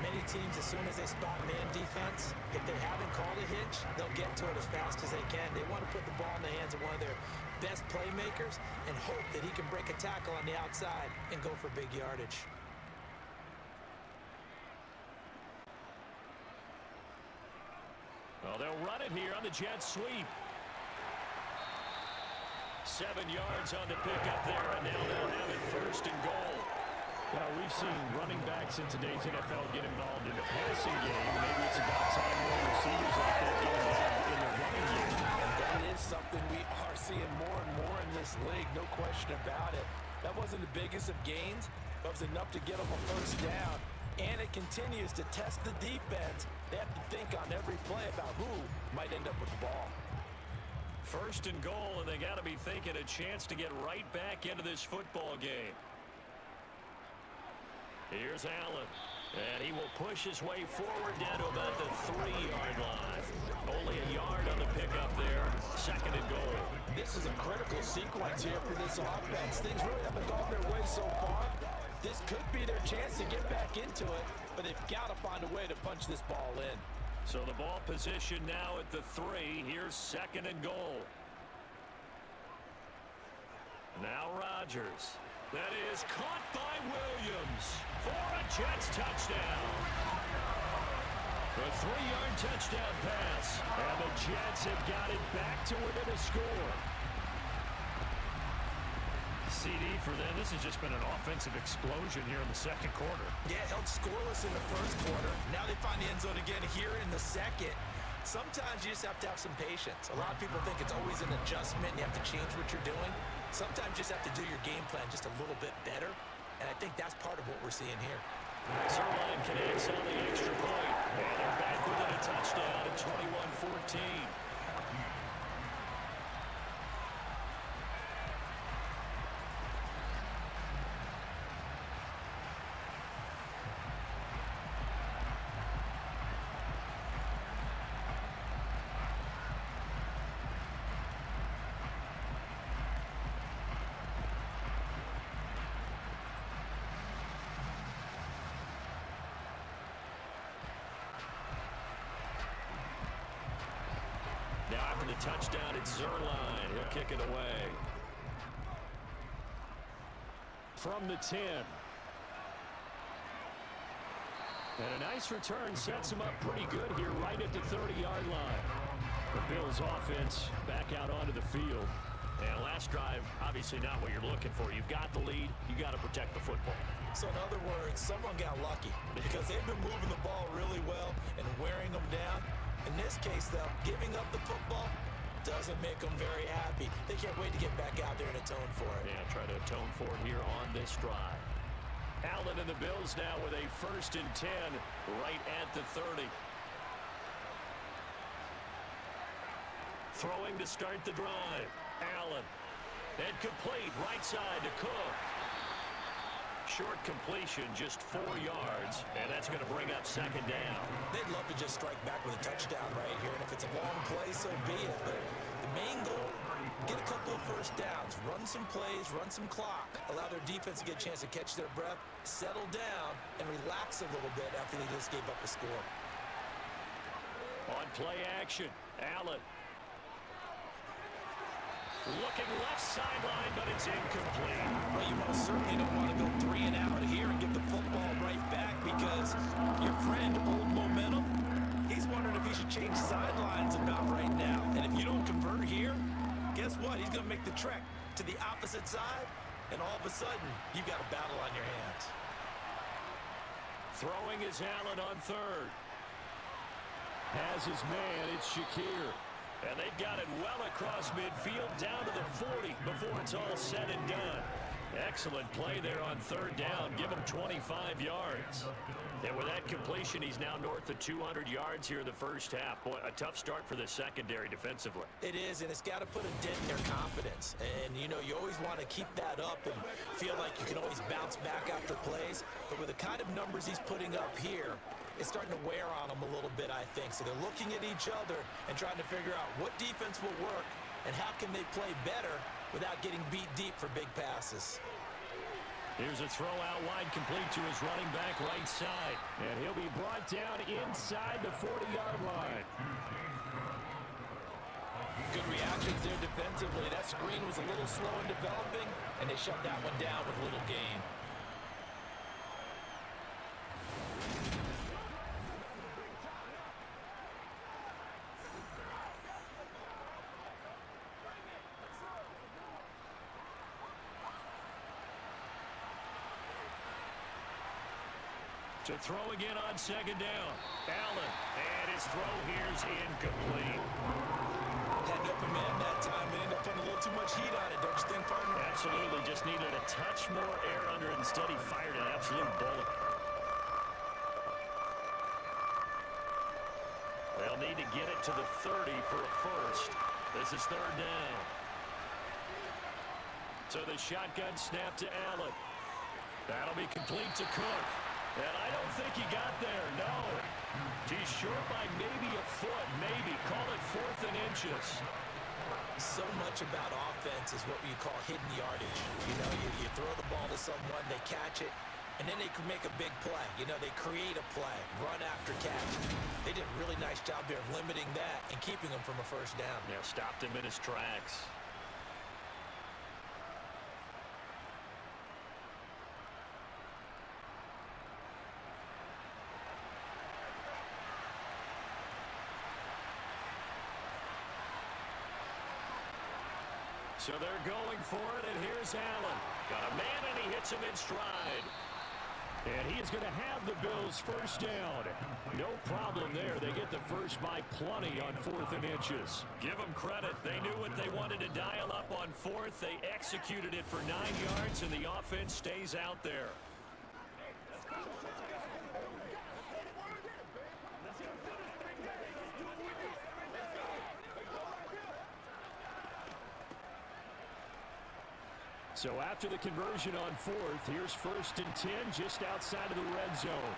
Many teams, as soon as they spot man defense, if they haven't called a hitch, they'll get to it as fast as they can. They want to put the ball in the hands of one of their best playmakers and hope that he can break a tackle on the outside and go for big yardage. Well, they'll run it here on the jet sweep. 7 yards on the pickup there, and now they'll have it 1st and goal. Well, we've seen running backs in today's NFL get involved in the passing game. Maybe it's about time more receivers like that get involved in the running game. And that is something we are seeing more and more in this league, no question about it. That wasn't the biggest of gains, but it was enough to get them a first down. And it continues to test the defense. They have to think on every play about who might end up with the ball. First and goal, and they got to be thinking a chance to get right back into this football game. Here's Allen, and he will push his way forward down to about the 3-yard line. Only a yard on the pickup there. Second and goal. This is a critical sequence here for this offense. Things really haven't gone their way so far. This could be their chance to get back into it, but they've got to find a way to punch this ball in. So the ball position now at the 3. Here's second and goal. Now Rodgers. That is caught by Williams for a Jets touchdown. A 3-yard touchdown pass. And the Jets have got it back to within a score. CD for them. This has just been an offensive explosion here in the second quarter. Yeah, held scoreless in the first quarter. Now they find the end zone again here in the second. Sometimes you just have to have some patience. A lot of people think it's always an adjustment. You have to change what you're doing. Sometimes you just have to do your game plan just a little bit better. And I think that's part of what we're seeing here. Zerline connects on the extra point. And they're back within a touchdown at 21-14. Now after the touchdown, it's Zerline. He'll kick it away. From the 10. And a nice return sets him up pretty good here right at the 30-yard line. The Bills offense back out onto the field. And last drive, obviously not what you're looking for. You've got the lead. You got to protect the football. So in other words, someone got lucky because they've been moving the ball really well and wearing them down. In this case, though, giving up the football doesn't make them very happy. They can't wait to get back out there and atone for it. Yeah, try to atone for it here on this drive. Allen and the Bills now with a 1st and 10 right at the 30. Throwing to start the drive. Allen. And complete right side to Cook. Short completion, just 4 yards, and that's going to bring up second down. They'd love to just strike back with a touchdown right here, and if it's a long play, so be it. But the main goal, get a couple of first downs, run some plays, run some clock, allow their defense to get a chance to catch their breath, settle down, and relax a little bit after they just gave up a score. On play action, Allen. Looking left sideline, but it's incomplete. Well, you most certainly don't want to go 3 and out here and get the football right back because your friend, Old Momentum, he's wondering if he should change sidelines about right now. And if you don't convert here, guess what? He's going to make the trek to the opposite side, and all of a sudden, you've got a battle on your hands. Throwing is Allen on 3rd. Has his man, it's Shakir. And they've got it well across midfield down to the 40 before it's all said and done. Excellent play there on 3rd down. Give him 25 yards. And with that completion, he's now north of 200 yards here in the first half. Boy, a tough start for the secondary defensively. It is, and it's got to put a dent in their confidence. And, you know, you always want to keep that up and feel like you can always bounce back after plays. But with the kind of numbers he's putting up here, it's starting to wear on them a little bit, I think. So they're looking at each other and trying to figure out what defense will work and how can they play better without getting beat deep for big passes. Here's a throw out wide complete to his running back right side. And he'll be brought down inside the 40-yard line. Good reactions there defensively. That screen was a little slow in developing, and they shut that one down with little gain. To throw again on 2nd down. Allen, and his throw here's incomplete. Had the open man that time, but ended up putting a little too much heat on it, don't you think, partner? Absolutely, just needed a touch more air under it. Instead, he fired an absolute bullet. They'll need to get it to the 30 for a first. This is third down. So the shotgun snap to Allen. That'll be complete to Cook. And I don't think he got there, no. He's short by maybe a foot, maybe. Call it 4th and inches. So much about offense is what you call hidden yardage. You know, you throw the ball to someone, they catch it, and then they can make a big play. You know, they create a play, run after catch. They did a really nice job there of limiting that and keeping him from a first down. Yeah, stopped him in his tracks. So they're going for it, and here's Allen. Got a man, and he hits him in stride. And he is going to have the Bills first down. No problem there. They get the first by plenty on 4th and inches. Give them credit. They knew what they wanted to dial up on 4th. They executed it for 9 yards, and the offense stays out there. So after the conversion on 4th, here's 1st and 10 just outside of the red zone.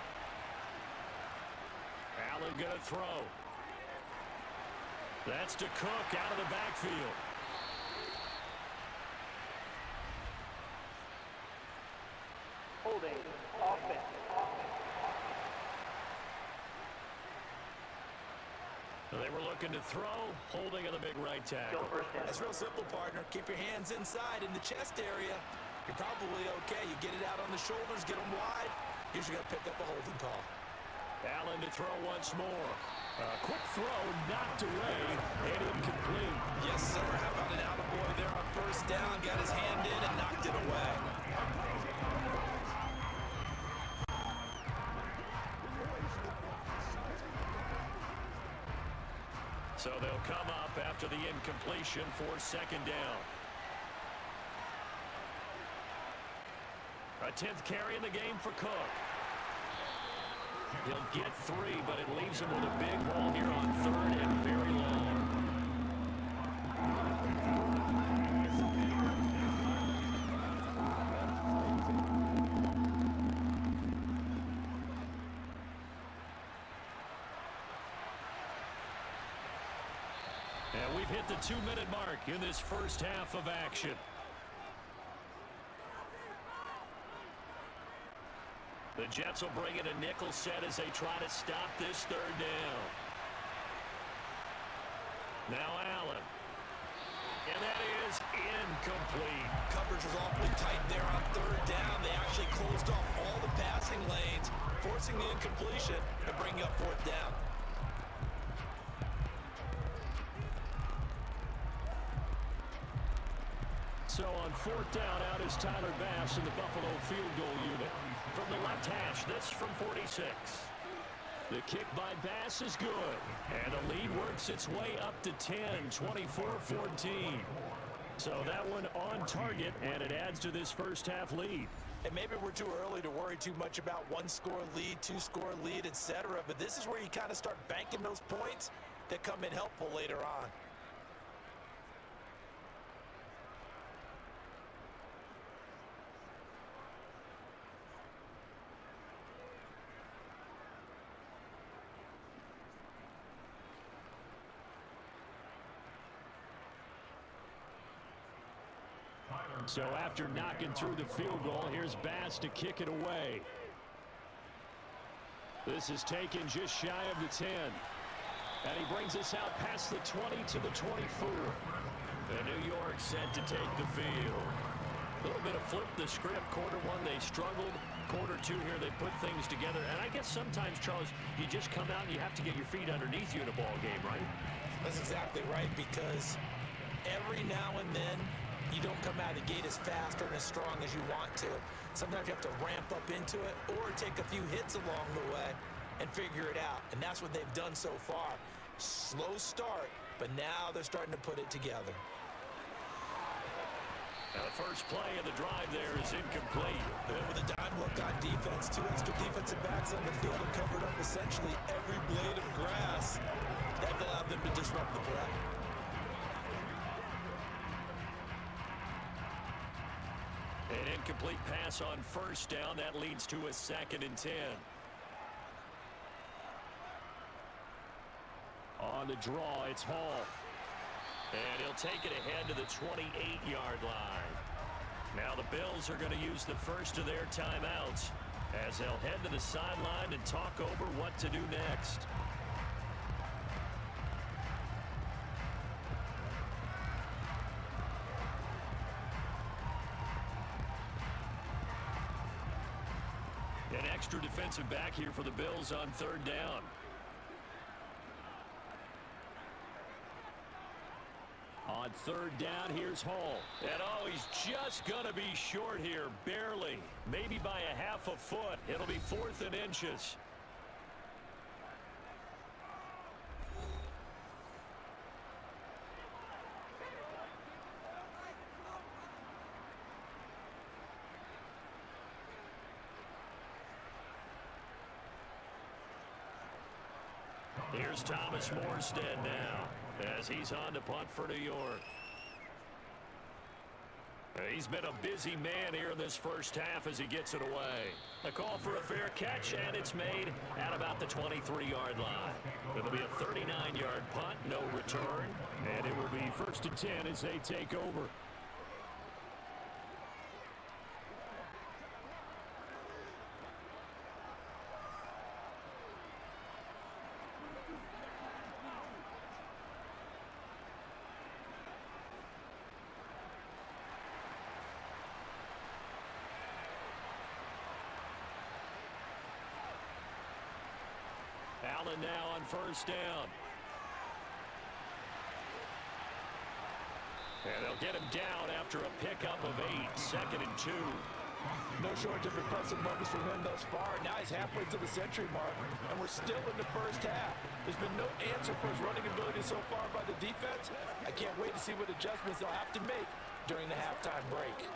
Allen going to throw. That's to Cook out of the backfield. Holding offense. They were looking to throw, holding on the big right tackle. That's real simple, partner. Keep your hands inside in the chest area. You're probably okay. You get it out on the shoulders, get them wide. Usually got to pick up a holding call. Allen to throw once more. Quick throw, knocked away, and incomplete. Yes, sir. How about an attaboy there on first down? Got his hand in and knocked it away. So they'll come up after the incompletion for 2nd down. A 10th carry in the game for Cook. He'll get 3, but it leaves him with a big hole here on 3rd and very long. And we've hit the 2-minute mark in this first half of action. The Jets will bring in a nickel set as they try to stop this 3rd down. Now Allen. And that is incomplete. Coverage was awfully tight there on 3rd down. They actually closed off all the passing lanes, forcing the incompletion and bringing up 4th down. So on 4th down, out is Tyler Bass in the Buffalo field goal unit. From the left hash, this from 46. The kick by Bass is good. And the lead works its way up to 10, 24-14. So that one on target, and it adds to this first half lead. And maybe we're too early to worry too much about 1-score lead, 2-score lead, etc. But this is where you kind of start banking those points that come in helpful later on. So after knocking through the field goal, here's Bass to kick it away. This is taken just shy of the 10. And he brings us out past the 20 to the 24. And New York set to take the field. A little bit of flip the script. Quarter 1, they struggled. Quarter 2 here, they put things together. And I guess sometimes, Charles, you just come out and you have to get your feet underneath you in a ball game, right? That's exactly right, because every now and then, you don't come out of the gate as fast or as strong as you want to. Sometimes you have to ramp up into it or take a few hits along the way and figure it out. And that's what they've done so far. Slow start, but now they're starting to put it together. Now the first play of the drive there is incomplete. And with a dime look on defense, 2 extra defensive backs on the field and covered up essentially every blade of grass. That allowed them to disrupt the play. An incomplete pass on first down. That leads to a 2nd and 10. On the draw, it's Hall. And he'll take it ahead to the 28-yard line. Now the Bills are going to use the first of their timeouts as they'll head to the sideline and talk over what to do next. An extra defensive back here for the Bills on 3rd down. On 3rd down, here's Hall. And oh, he's just going to be short here, barely. Maybe by a half a foot. It'll be 4th and inches. Here's Thomas Morstead now as he's on to punt for New York. He's been a busy man here in this first half as he gets it away. A call for a fair catch, and it's made at about the 23-yard line. It'll be a 39-yard punt, no return, and it will be 1st and 10 as they take over. Allen now on 1st down. And they'll get him down after a pickup of 8, 2nd and 2. No shortage of impressive moments from him thus far. Now he's halfway to the century mark, and we're still in the first half. There's been no answer for his running ability so far by the defense. I can't wait to see what adjustments they'll have to make during the halftime break.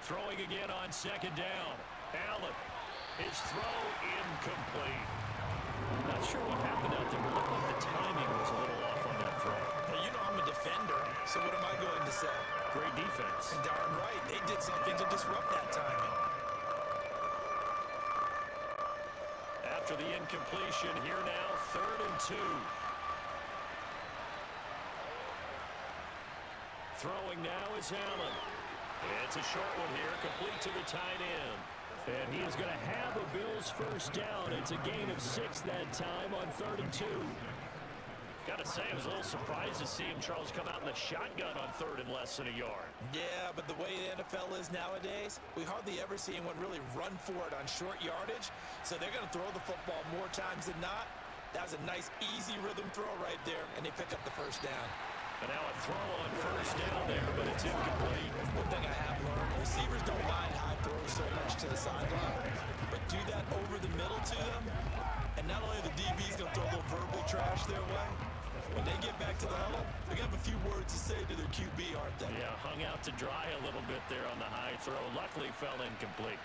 Throwing again on 2nd down. Allen. His throw incomplete. Not sure what happened out there, but it looked like the timing was a little off on that throw. Now, you know I'm a defender, so what am I going to say? Great defense. Darn right. They did something to disrupt that timing. After the incompletion, here now, 3rd and 2. Throwing now is Allen. It's a short one here, complete to the tight end. And he is going to have a Bills first down. It's a gain of 6 that time on 3rd and 2. Got to say, I was a little surprised to see him, Charles, come out in the shotgun on 3rd and less than a yard. Yeah, but the way the NFL is nowadays, we hardly ever see anyone really run for it on short yardage. So they're going to throw the football more times than not. That was a nice, easy rhythm throw right there, and they pick up the first down. And now a throw on 1st down there, but it's incomplete. One thing I have learned, receivers don't mind high throws so much to the sideline, but do that over the middle to them, and not only the DB's going to throw a little verbal trash their way, when they get back to the huddle, they're going to have a few words to say to their QB, aren't they? Yeah, hung out to dry a little bit there on the high throw. Luckily fell incomplete.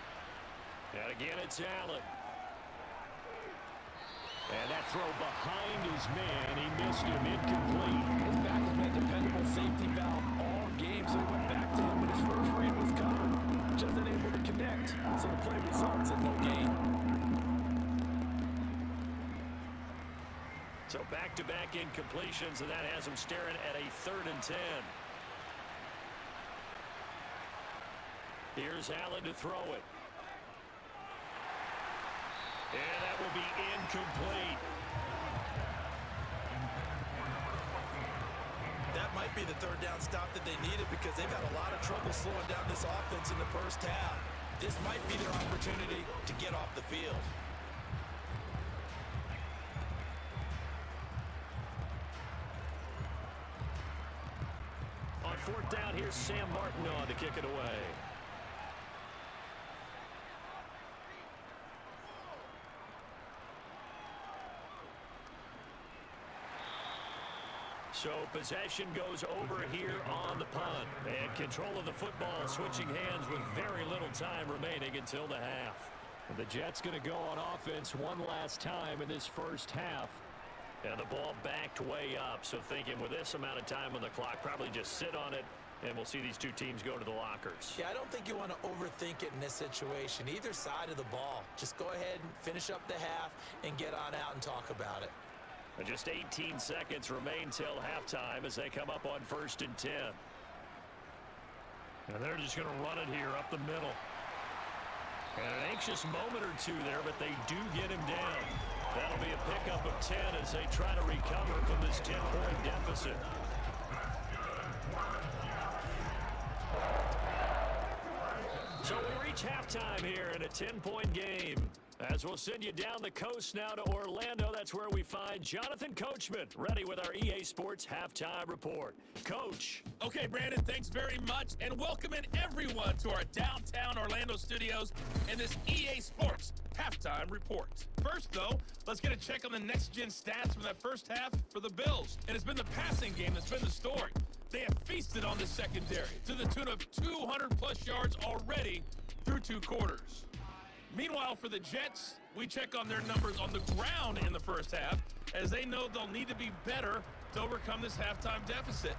And again, it's Allen. And that throw behind his man, he missed him, incomplete. His back has been a dependable safety valve all game, so he went back to him when his first read was covered. Just unable to connect, so the play results in no gain. So back-to-back incompletions, and that has him staring at a 3rd and 10. Here's Allen to throw it. And that will be incomplete. That might be the 3rd down stop that they needed because they've had a lot of trouble slowing down this offense in the first half. This might be their opportunity to get off the field. On 4th down, here's Sam Martin on to kick it away. So possession goes over here on the punt. And control of the football switching hands with very little time remaining until the half. And the Jets going to go on offense one last time in this first half. And the ball backed way up. So thinking with this amount of time on the clock, probably just sit on it. And we'll see these two teams go to the lockers. Yeah, I don't think you want to overthink it in this situation. Either side of the ball. Just go ahead and finish up the half and get on out and talk about it. And just 18 seconds remain till halftime as they come up on 1st and 10. And they're just going to run it here up the middle. And an anxious moment or two there, but they do get him down. That'll be a pickup of 10 as they try to recover from this 10-point deficit. So we reach halftime here in a 10-point game. As we'll send you down the coast now to Orlando, that's where we find Jonathan Coachman, ready with our EA Sports Halftime Report. Coach. Okay, Brandon, thanks very much, and welcome in everyone to our downtown Orlando studios and this EA Sports Halftime Report. First, though, let's get a check on the next-gen stats from that first half for the Bills. And it's been the passing game that's been the story. They have feasted on the secondary to the tune of 200-plus yards already through 2 quarters. Meanwhile, for the Jets, we check on their numbers on the ground in the first half, as they know they'll need to be better to overcome this halftime deficit.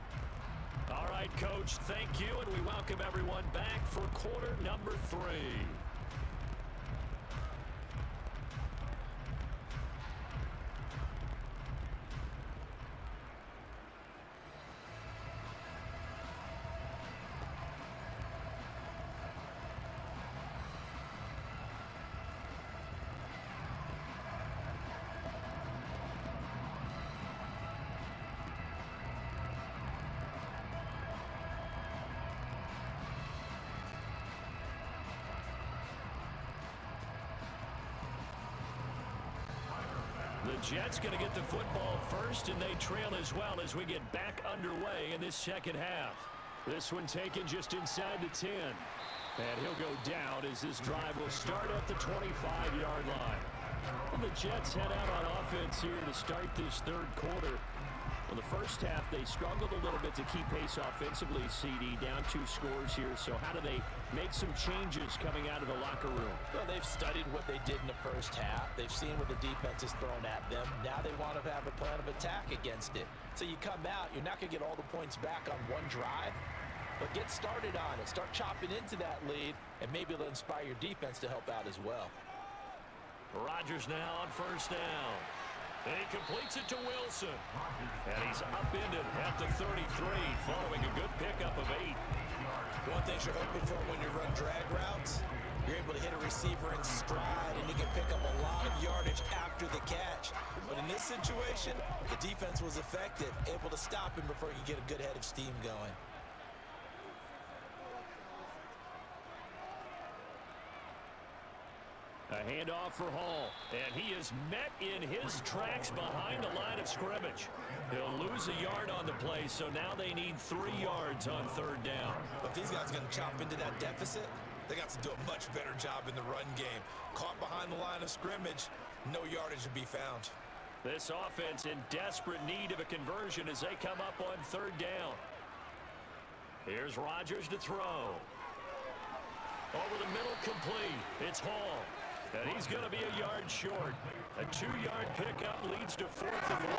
All right, Coach, thank you, and we welcome everyone back for quarter number 3. The Jets going to get the football first, and they trail as well as we get back underway in this second half. This one taken just inside the 10. And he'll go down as this drive will start at the 25-yard line. And the Jets head out on offense here to start this third quarter. In the first half, they struggled a little bit to keep pace offensively, CD, down 2 scores here. So how do they make some changes coming out of the locker room? Well, they've studied what they did in the first half. They've seen what the defense has thrown at them. Now they want to have a plan of attack against it. So you come out, you're not going to get all the points back on one drive, but get started on it. Start chopping into that lead, and maybe it'll inspire your defense to help out as well. Rodgers now on first down. And he completes it to Wilson. And he's upended at the 33, following a good pickup of 8. One thing you're hoping for when you run drag routes, you're able to hit a receiver in stride, and you can pick up a lot of yardage after the catch. But in this situation, the defense was effective, able to stop him before he could get a good head of steam going. A handoff for Hall, and he is met in his tracks behind the line of scrimmage. He'll lose a yard on the play, so now they need 3 yards on third down. But these guys are going to chop into that deficit. They got to do a much better job in the run game. Caught behind the line of scrimmage, no yardage to be found. This offense in desperate need of a conversion as they come up on third down. Here's Rodgers to throw. Over the middle, complete. It's Hall. And he's going to be a yard short. A 2-yard pickup leads to 4th and 1.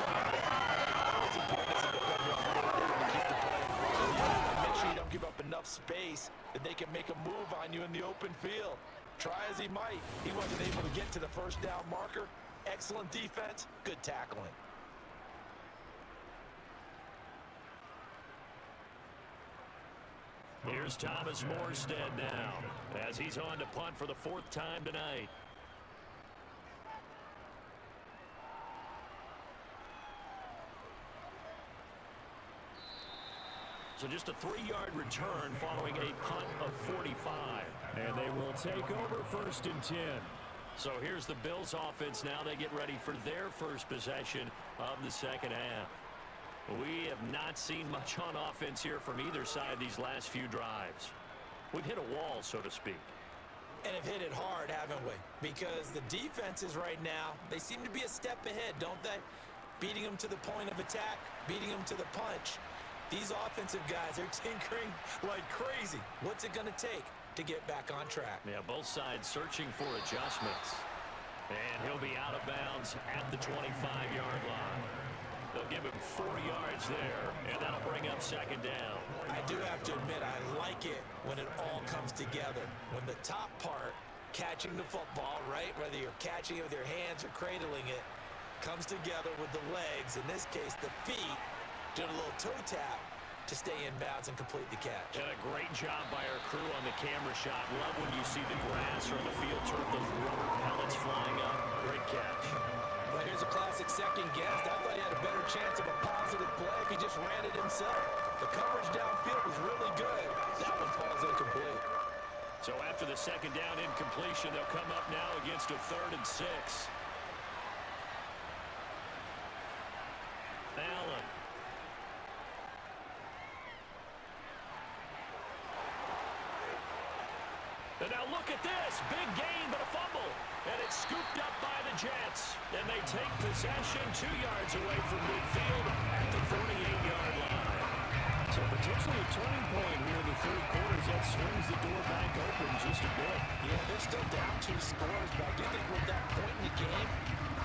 Make sure you don't give up enough space that they can make a move on you in the open field. Try as he might, he wasn't able to get to the first down marker. Excellent defense, good tackling. Here's Thomas Morstead now, as he's on to punt for the 4th time tonight. So just a 3-yard return following a punt of 45. And they will take over 1st and 10. So here's the Bills offense now. They get ready for their first possession of the second half. We have not seen much on offense here from either side these last few drives. We've hit a wall, so to speak. And have hit it hard, haven't we? Because the defenses right now, they seem to be a step ahead, don't they? beating them to the point of attack, beating them to the punch. These offensive guys are tinkering like crazy. What's it going to take to get back on track? Yeah, both sides searching for adjustments. And he'll be out of bounds at the 25-yard line. They'll give him 4 yards there, and that'll bring up second down. I do have to admit, I like it when it all comes together. When the top part, catching the football, right, whether you're catching it with your hands or cradling it, comes together with the legs, in this case the feet, doing a little toe tap to stay in bounds and complete the catch. And a great job by our crew on the camera shot. Love when you see the grass or the field turf, those rubber pellets flying up. Great catch. Well, here's a classic second guess. I thought he had a better chance of a positive play if he just ran it himself. The coverage downfield was really good. That one falls incomplete. So after the second down incompletion, they'll come up now against a 3rd and 6. Allen. And now look at this. Big gain, but a fumble. And it's scooped up by the Jets. And they take possession 2 yards away from midfield at the 48-yard line. So potentially a turning point here in the third quarter as that swings the door back open just a bit. Yeah, they're still down 2 scores, but I do think with that point in the game,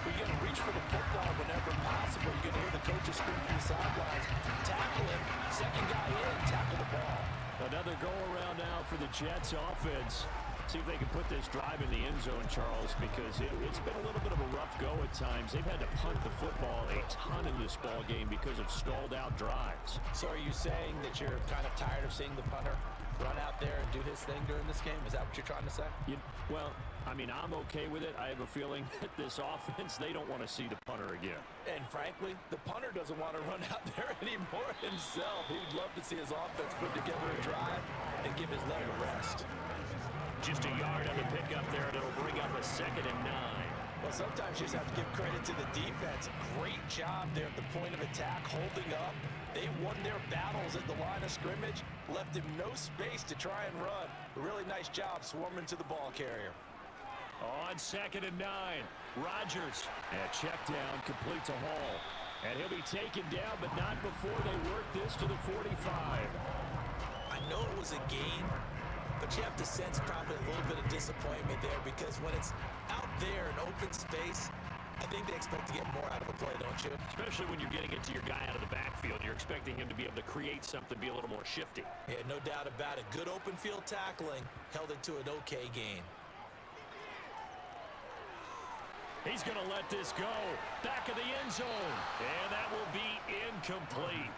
we're going to reach for the football whenever possible. You're going to hear the coaches scream from the sidelines. Tackle him. Second guy in, tackle the ball. Another go-around now for the Jets offense. See if they can put this drive in the end zone, Charles, because it's been a little bit of a rough go at times. They've had to punt the football a ton in this ball game because of stalled-out drives. So are you saying that you're kind of tired of seeing the punter run out there and do his thing during this game? Is that what you're trying to say? Well, I mean, I'm okay with it. I have a feeling that this offense, they don't want to see the punter again. And frankly, the punter doesn't want to run out there anymore himself. He'd love to see his offense put together a drive and give his leg a rest. Just a yard on the pickup there, and it'll bring up a 2nd and 9. Well, sometimes you just have to give credit to the defense. Great job there at the point of attack, holding up. They won their battles at the line of scrimmage, left him no space to try and run. A really nice job swarming to the ball carrier. On 2nd and 9, Rodgers. And a check down completes a haul. And he'll be taken down, but not before they work this to the 45. I know it was a gain, but you have to sense probably a little bit of disappointment there because when it's out there in open space, I think they expect to get more out of a play, don't you? Especially when you're getting it to your guy out of the backfield. You're expecting him to be able to create something, be a little more shifty. Yeah, no doubt about it. Good open field tackling held it to an okay gain. He's going to let this go. Back of the end zone. And that will be incomplete.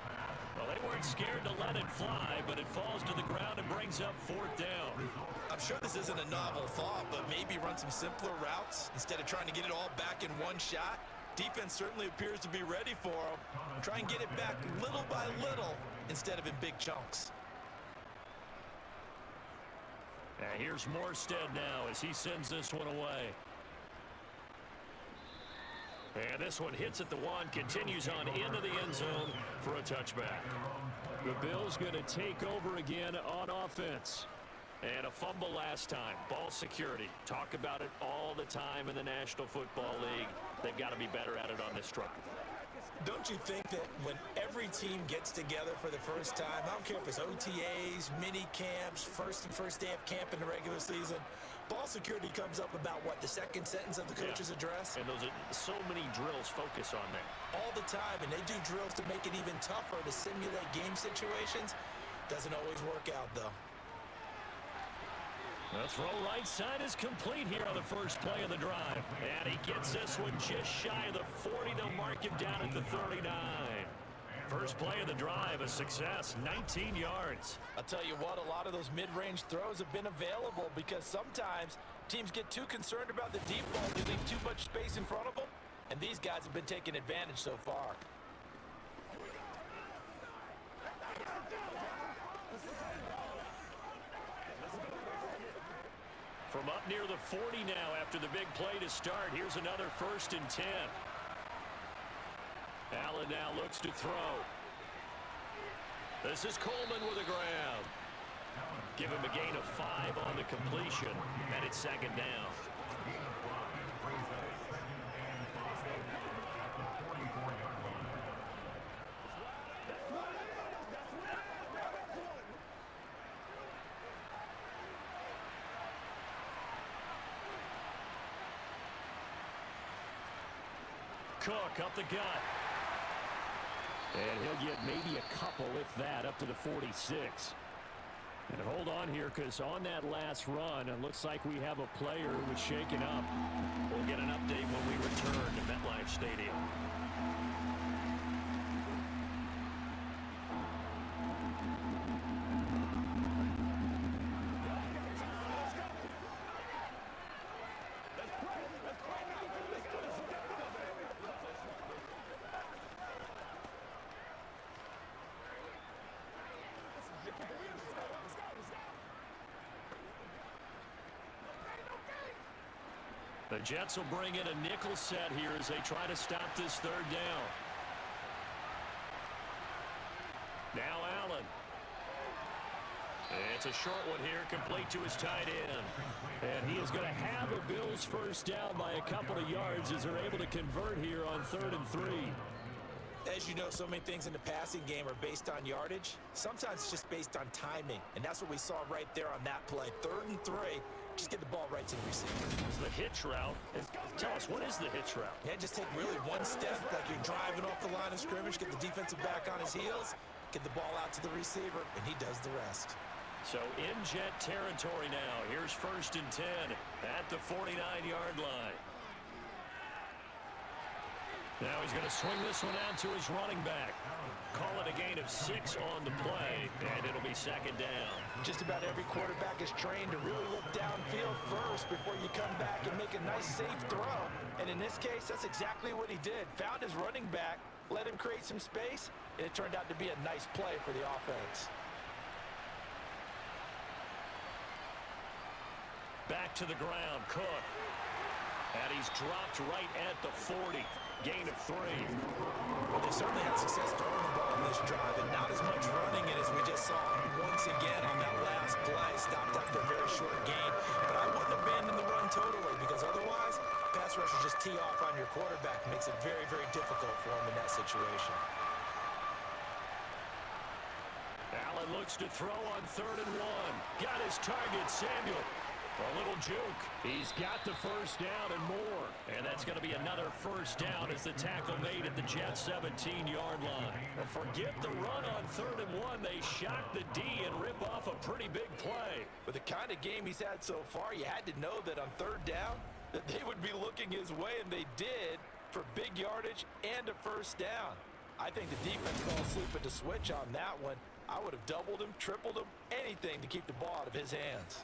Well, they weren't scared to let it fly, but it falls to the ground and brings up 4th down. I'm sure this isn't a novel thought, but maybe run some simpler routes instead of trying to get it all back in one shot. Defense certainly appears to be ready for them. Try and get it back little by little instead of in big chunks. And here's Morstead now as he sends this one away. And this one hits at the 1, continues on into the end zone for a touchback. The Bills going to take over again on offense. And a fumble last time. Ball security. Talk about it all the time in the National Football League. They've got to be better at it on this drive. Don't you think that when every team gets together for the first time, I don't care if it's OTAs, mini camps, first day of camp in the regular season, ball security comes up about, what, the second sentence of the coach's address? And those are so many drills focus on that. All the time, and they do drills to make it even tougher to simulate game situations. Doesn't always work out, though. The throw right side is complete here on the first play of the drive. And he gets this one just shy of the 40. They'll mark him down at the 39. First play of the drive, a success, 19 yards. I'll tell you what, a lot of those mid-range throws have been available because sometimes teams get too concerned about the deep ball. They leave too much space in front of them, and these guys have been taking advantage so far. From up near the 40 now after the big play to start. Here's another 1st and 10. Allen now looks to throw. This is Coleman with a grab. Give him a gain of 5 on the completion, and it's 2nd down. Cook up the gut. And he'll get maybe a couple, if that, up to the 46. And hold on here, because on that last run, it looks like we have a player who was shaken up. We'll get an update when we return to MetLife Stadium. The Jets will bring in a nickel set here as they try to stop this third down. Now Allen. It's a short one here, complete to his tight end. And he is going to have a Bills first down by a couple of yards as they're able to convert here on 3rd and 3. As you know, so many things in the passing game are based on yardage. Sometimes it's just based on timing, and that's what we saw right there on that play. 3rd and 3. Just get the ball right to the receiver. It's the hitch route. And tell us, what is the hitch route? Yeah, just take really one step like you're driving off the line of scrimmage, get the defensive back on his heels, get the ball out to the receiver, and he does the rest. So in Jet territory now. Here's 1st and 10 at the 49-yard line. Now he's going to swing this one out to his running back. Call it a gain of 6 on the play, and it'll be 2nd down. Just about every quarterback is trained to really look downfield first before you come back and make a nice, safe throw. And in this case, that's exactly what he did. Found his running back, let him create some space, and it turned out to be a nice play for the offense. Back to the ground, Cook. And he's dropped right at the 40. Gain of 3. Well, they certainly had success throwing the ball in this drive, and not as much running it as we just saw once again on that last play. Stopped after a very short gain. But I wouldn't abandon the run totally, because otherwise, pass rushers just tee off on your quarterback. Makes it very, very difficult for him in that situation. Allen looks to throw on 3rd and 1. Got his target, Samuel. A little juke. He's got the first down and more. And that's going to be another first down as the tackle made at the Jets' 17-yard line. Well, forget the run on 3rd and 1. They shock the D and rip off a pretty big play. With the kind of game he's had so far, you had to know that on 3rd down that they would be looking his way, and they did, for big yardage and a first down. I think the defense fell asleep at the switch on that one. I would have doubled him, tripled him, anything to keep the ball out of his hands.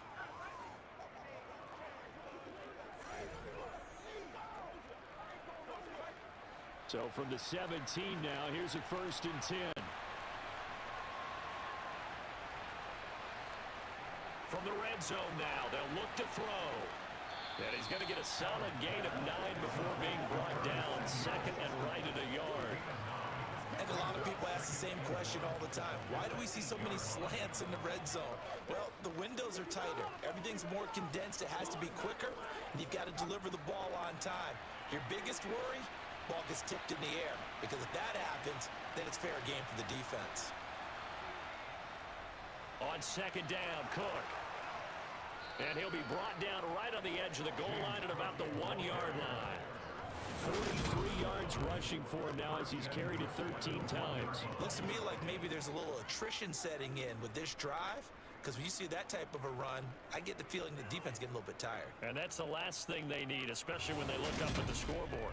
So from the 17 now, here's a 1st and 10. From the red zone now, they'll look to throw. And he's going to get a solid gain of 9 before being brought down 2nd and right at a yard. And a lot of people ask the same question all the time. Why do we see so many slants in the red zone? Well, the windows are tighter. Everything's more condensed. It has to be quicker, and you've got to deliver the ball on time. Your biggest worry? Ball gets tipped in the air, because if that happens, then it's fair game for the defense. On 2nd down, Cook. And he'll be brought down right on the edge of the goal line at about the 1-yard line. 43 yards rushing for him now as he's carried it 13 times. Looks to me like maybe there's a little attrition setting in with this drive, because when you see that type of a run, I get the feeling the defense getting a little bit tired. And that's the last thing they need, especially when they look up at the scoreboard.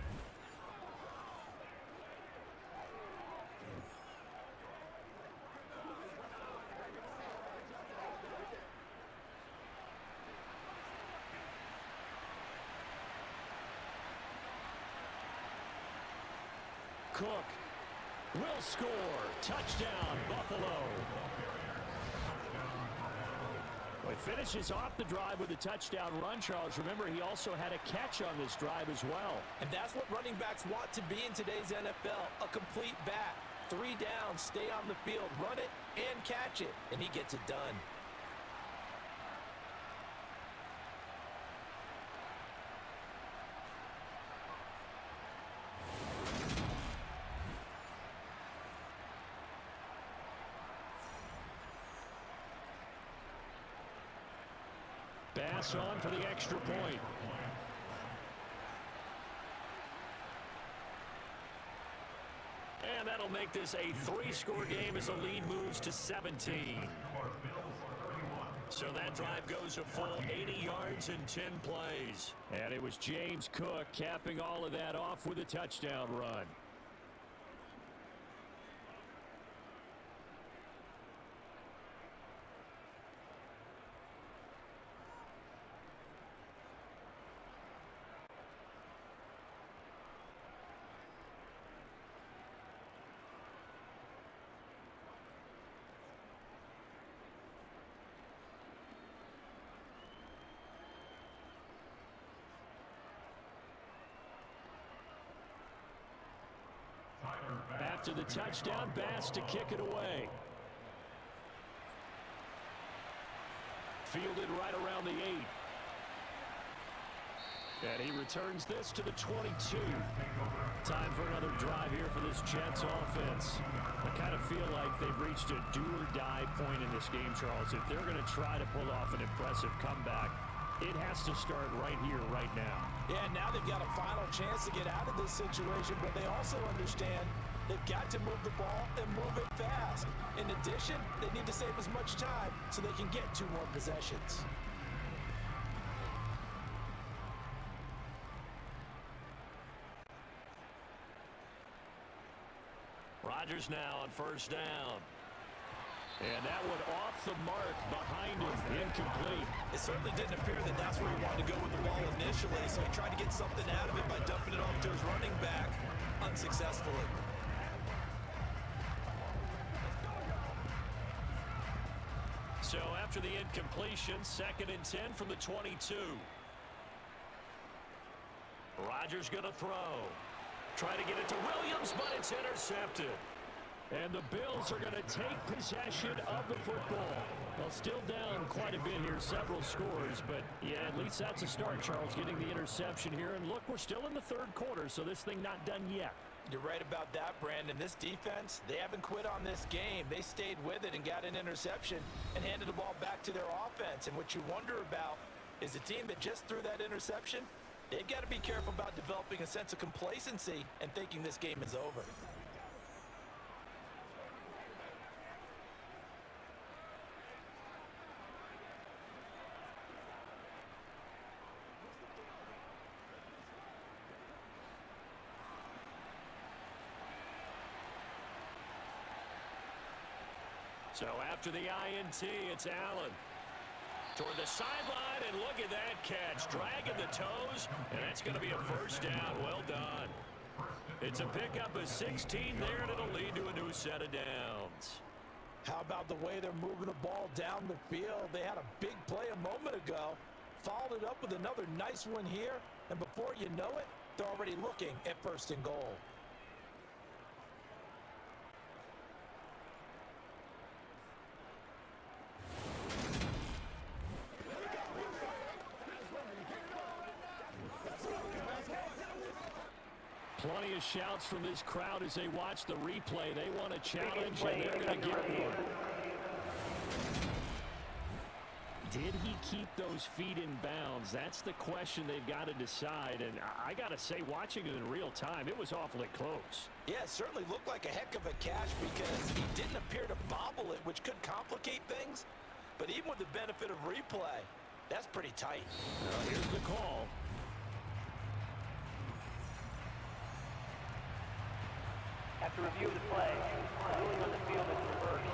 Cook will score. Touchdown, Buffalo. Well, he finishes off the drive with a touchdown run, Charles. Remember, he also had a catch on this drive as well. And that's what running backs want to be in today's NFL, a complete back. 3 downs, stay on the field, run it, and catch it. And he gets it done. Pass on for the extra point. that'll make this a 3-score game as the lead moves to 17. So that drive goes a full 80 yards in 10 plays. And it was James Cook capping all of that off with a touchdown run. After the touchdown, Bass to kick it away. Fielded right around the 8. And he returns this to the 22. Time for another drive here for this Jets offense. I kind of feel like they've reached a do-or-die point in this game, Charles. If they're going to try to pull off an impressive comeback, it has to start right here, right now. Yeah, now they've got a final chance to get out of this situation, but they also understand they've got to move the ball and move it fast. In addition, they need to save as much time so they can get 2 more possessions. Rodgers now on first down. And that one off the mark behind him, incomplete. It certainly didn't appear that that's where he wanted to go with the ball initially, so he tried to get something out of it by dumping it off to his running back unsuccessfully. So after the incompletion, 2nd and 10 from the 22. Rodgers going to throw. Try to get it to Williams, but it's intercepted. And the Bills are going to take possession of the football. Well, still down quite a bit here, several scores, but yeah, at least that's a start, Charles, getting the interception here. And look, we're still in the 3rd quarter, so this thing not done yet. You're right about that, Brandon. This defense, they haven't quit on this game. They stayed with it and got an interception and handed the ball back to their offense. And what you wonder about is the team that just threw that interception, they've got to be careful about developing a sense of complacency and thinking this game is over. So after the INT, it's Allen. Toward the sideline, and look at that catch. Dragging the toes, and that's going to be a first down. Well done. It's a pickup of 16 there, and it'll lead to a new set of downs. How about the way they're moving the ball down the field? They had a big play a moment ago, followed it up with another nice one here, and before you know it, they're already looking at 1st and goal. Plenty of shouts from this crowd as they watch the replay. They want a challenge, and they're going to get one. Did he keep those feet in bounds? That's the question they've got to decide. And I got to say, watching it in real time, it was awfully close. Yeah, it certainly looked like a heck of a catch because he didn't appear to bobble it, which could complicate things. But even with the benefit of replay, that's pretty tight. Well, here's the call. After review of the play, the ruling on the field is reversed.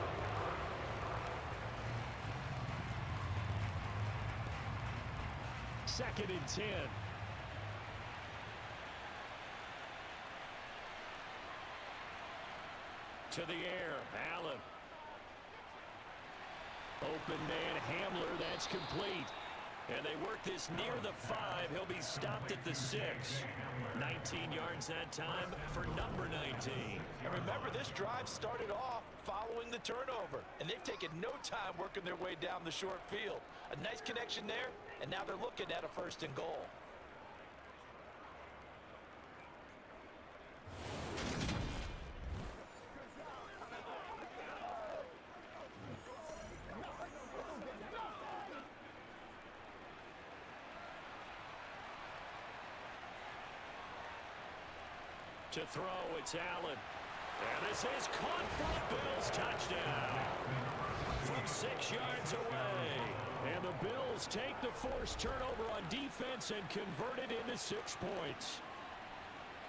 Second and 10. To the air, Allen. Open man, Hamler, that's complete. And they work this near the 5. He'll be stopped at the 6. 19 yards that time for number 19. And remember, this drive started off following the turnover, and they've taken no time working their way down the short field. A nice connection there, and now they're looking at a 1st and goal. To throw, it's Allen. And this is caught for a Bills touchdown from 6 yards away. And the Bills take the forced turnover on defense and convert it into 6 points.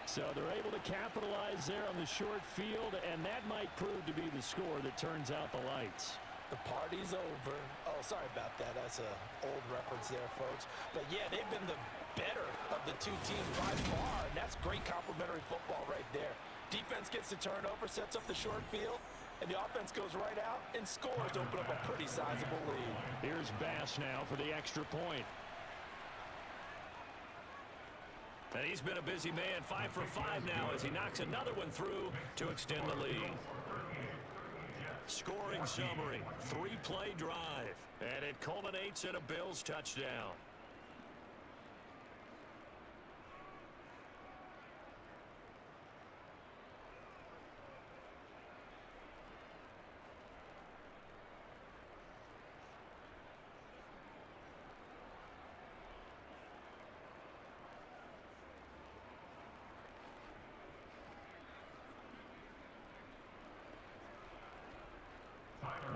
So they're able to capitalize there on the short field, and that might prove to be the score that turns out the lights. The party's over. Oh, sorry about that. That's an old reference there, folks. But, yeah, they've been the better of the two teams by far, and that's great complimentary football right there. Defense gets the turnover, sets up the short field, and the offense goes right out and scores to open up a pretty sizable lead. Here's Bass now for the extra point. And he's been a busy man, 5 for 5 now as he knocks another one through to extend the lead. Scoring summary, 3-play drive, and it culminates in a Bills touchdown.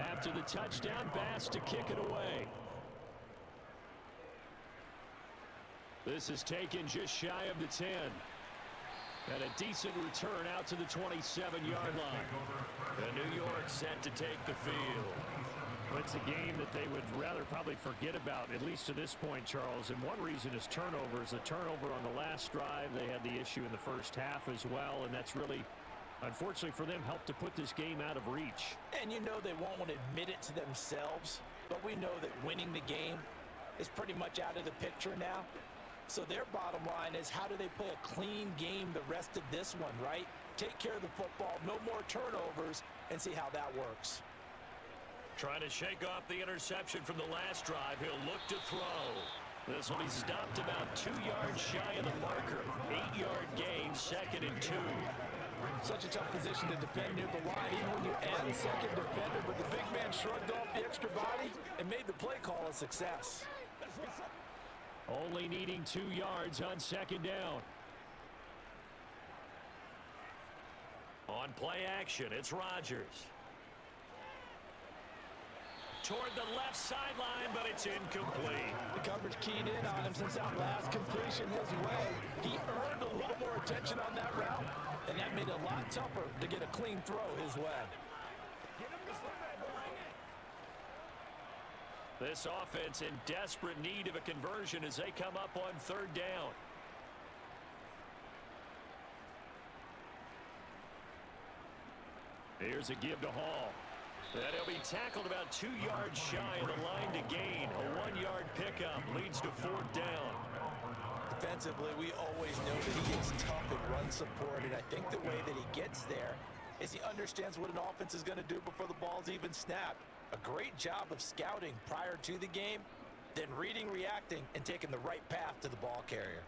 After the touchdown, Bass to kick it away. This is taken just shy of the 10. And a decent return out to the 27-yard line. And New York set to take the field. It's a game that they would rather probably forget about, at least to this point, Charles. And one reason is turnovers. A turnover on the last drive. They had the issue in the first half as well, and that's really, unfortunately for them, helped to put this game out of reach. And you know they won't want to admit it to themselves, but we know that winning the game is pretty much out of the picture now. So their bottom line is, how do they play a clean game the rest of this one, right? Take care of the football, no more turnovers, and see how that works. Trying to shake off the interception from the last drive. He'll look to throw. This will be stopped about 2 yards shy of the marker. 8-yard gain, 2nd and 2. Such a tough position to defend near the line, even when you add a second defender, but the big man shrugged off the extra body and made the play call a success. Only needing 2 yards on 2nd down. On play action, it's Rodgers. Toward the left sideline, but it's incomplete. The coverage keyed in on him since that last completion his way. He earned a little more attention on that route, and that made it a lot tougher to get a clean throw his way. This offense in desperate need of a conversion as they come up on 3rd down. Here's a give to Hall. And he'll be tackled about 2 yards shy of the line to gain. A 1-yard pickup leads to 4th down. Defensively, we always know that he is tough in run support, and I think the way that he gets there is he understands what an offense is going to do before the ball's even snapped. A great job of scouting prior to the game, then reading, reacting, and taking the right path to the ball carrier.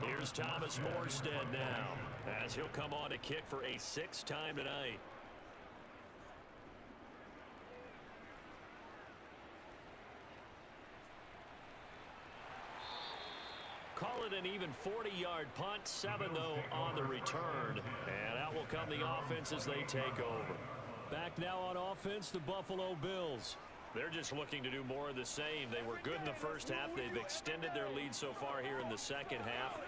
Here's Thomas Morstead now, as he'll come on to kick for a 6th time tonight. Call it an even 40-yard punt, 7 though on the return. And out will come the offense as they take over. Back now on offense, the Buffalo Bills. They're just looking to do more of the same. They were good in the first half. They've extended their lead so far here in the second half.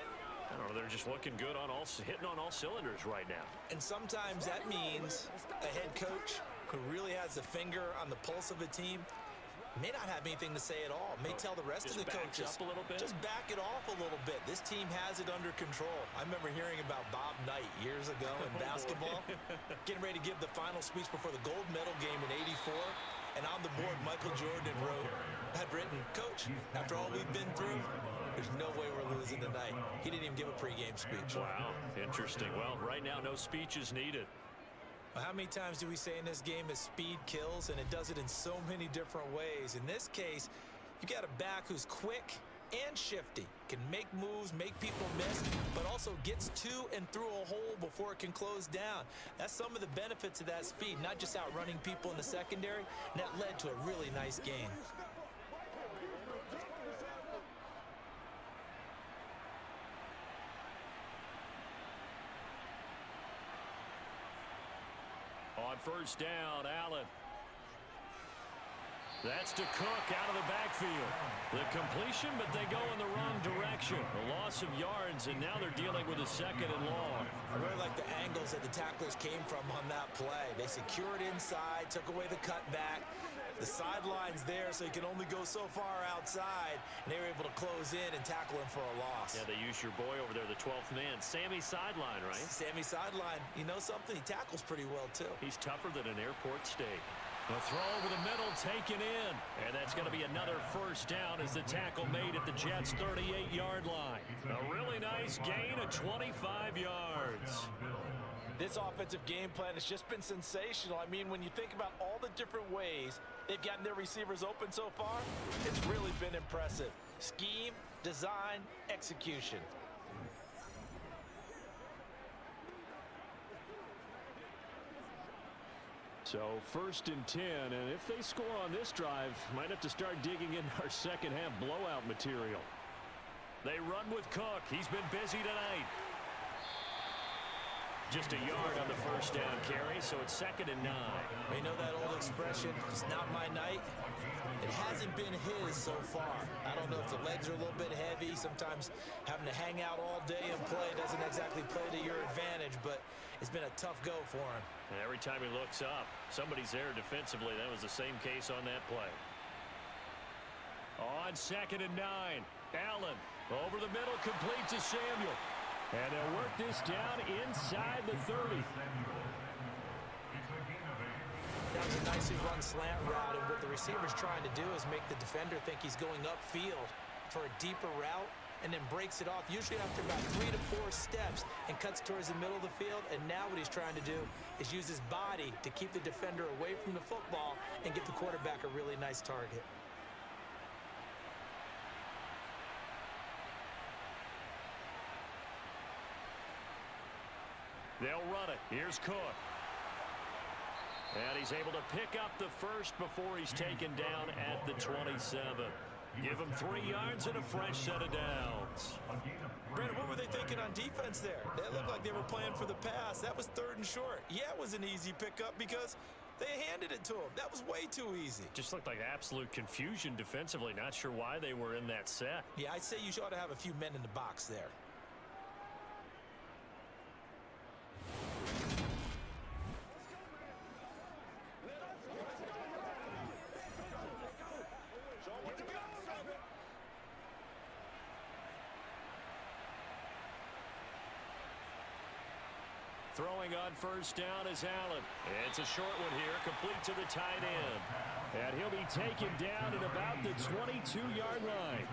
I don't know, they're just looking good on hitting on all cylinders right now. And sometimes that means a head coach who really has a finger on the pulse of a team may not have anything to say at all. May tell the rest of the coaches, up a little bit. Just back it off a little bit. This team has it under control. I remember hearing about Bob Knight years ago in basketball, getting ready to give the final speech before the gold medal game in '84. And on the board, Michael Jordan had written, "Coach, after all we've been through, there's no way we're losing tonight." He didn't even give a pregame speech. Wow, interesting. Well, right now, no speech is needed. Well, how many times do we say in this game is speed kills, and it does it in so many different ways? In this case, you got a back who's quick, and shifty. Can make moves, make people miss, but also gets to and through a hole before it can close down. That's some of the benefits of that speed, not just outrunning people in the secondary, and that led to a really nice gain. On first down, Allen. That's to Cook out of the backfield. The completion, but they go in the wrong direction. A loss of yards, and now they're dealing with a second and long. I really like the angles that the tacklers came from on that play. They secured inside, took away the cutback. The sideline's there, so you can only go so far outside, and they were able to close in and tackle him for a loss. Yeah, they used your boy over there, the 12th man. Sammy Sideline, right? Sammy Sideline. You know something? He tackles pretty well, too. He's tougher than an airport steak. A throw over the middle, taken in. And that's going to be another first down as the tackle made at the Jets' 38-yard line. A really nice gain of 25 yards. This offensive game plan has just been sensational. I mean, when you think about all the different ways they've gotten their receivers open so far, it's really been impressive. Scheme, design, execution. So first and 10, and if they score on this drive, might have to start digging in our second half blowout material. They run with Cook. He's been busy tonight. Just a yard on the first down carry, so it's 2nd and 9. You know that old expression, it's not my night? It hasn't been his so far. I don't know if the legs are a little bit heavy. Sometimes having to hang out all day and play doesn't exactly play to your advantage, but it's been a tough go for him. And every time he looks up, somebody's there defensively. That was the same case on that play. On 2nd and 9, Allen over the middle, complete to Samuel. And they'll work this down inside the 30. That was a nicely run slant route, and what the receiver's trying to do is make the defender think he's going upfield for a deeper route, and then breaks it off, usually after about 3 to 4 steps, and cuts towards the middle of the field. And now what he's trying to do is use his body to keep the defender away from the football and give the quarterback a really nice target. They'll run it. Here's Cook. And he's able to pick up the first before he's taken down at the 27. Give him 3 yards and a fresh set of downs. Brandon, what were they thinking on defense there? They looked like they were playing for the pass. That was 3rd and short. Yeah, it was an easy pickup because they handed it to him. That was way too easy. Just looked like absolute confusion defensively. Not sure why they were in that set. Yeah, I'd say you ought to have a few men in the box there. Throwing on first down is Allen. It's a short one here, complete to the tight end. And he'll be taken down at about the 22-yard line.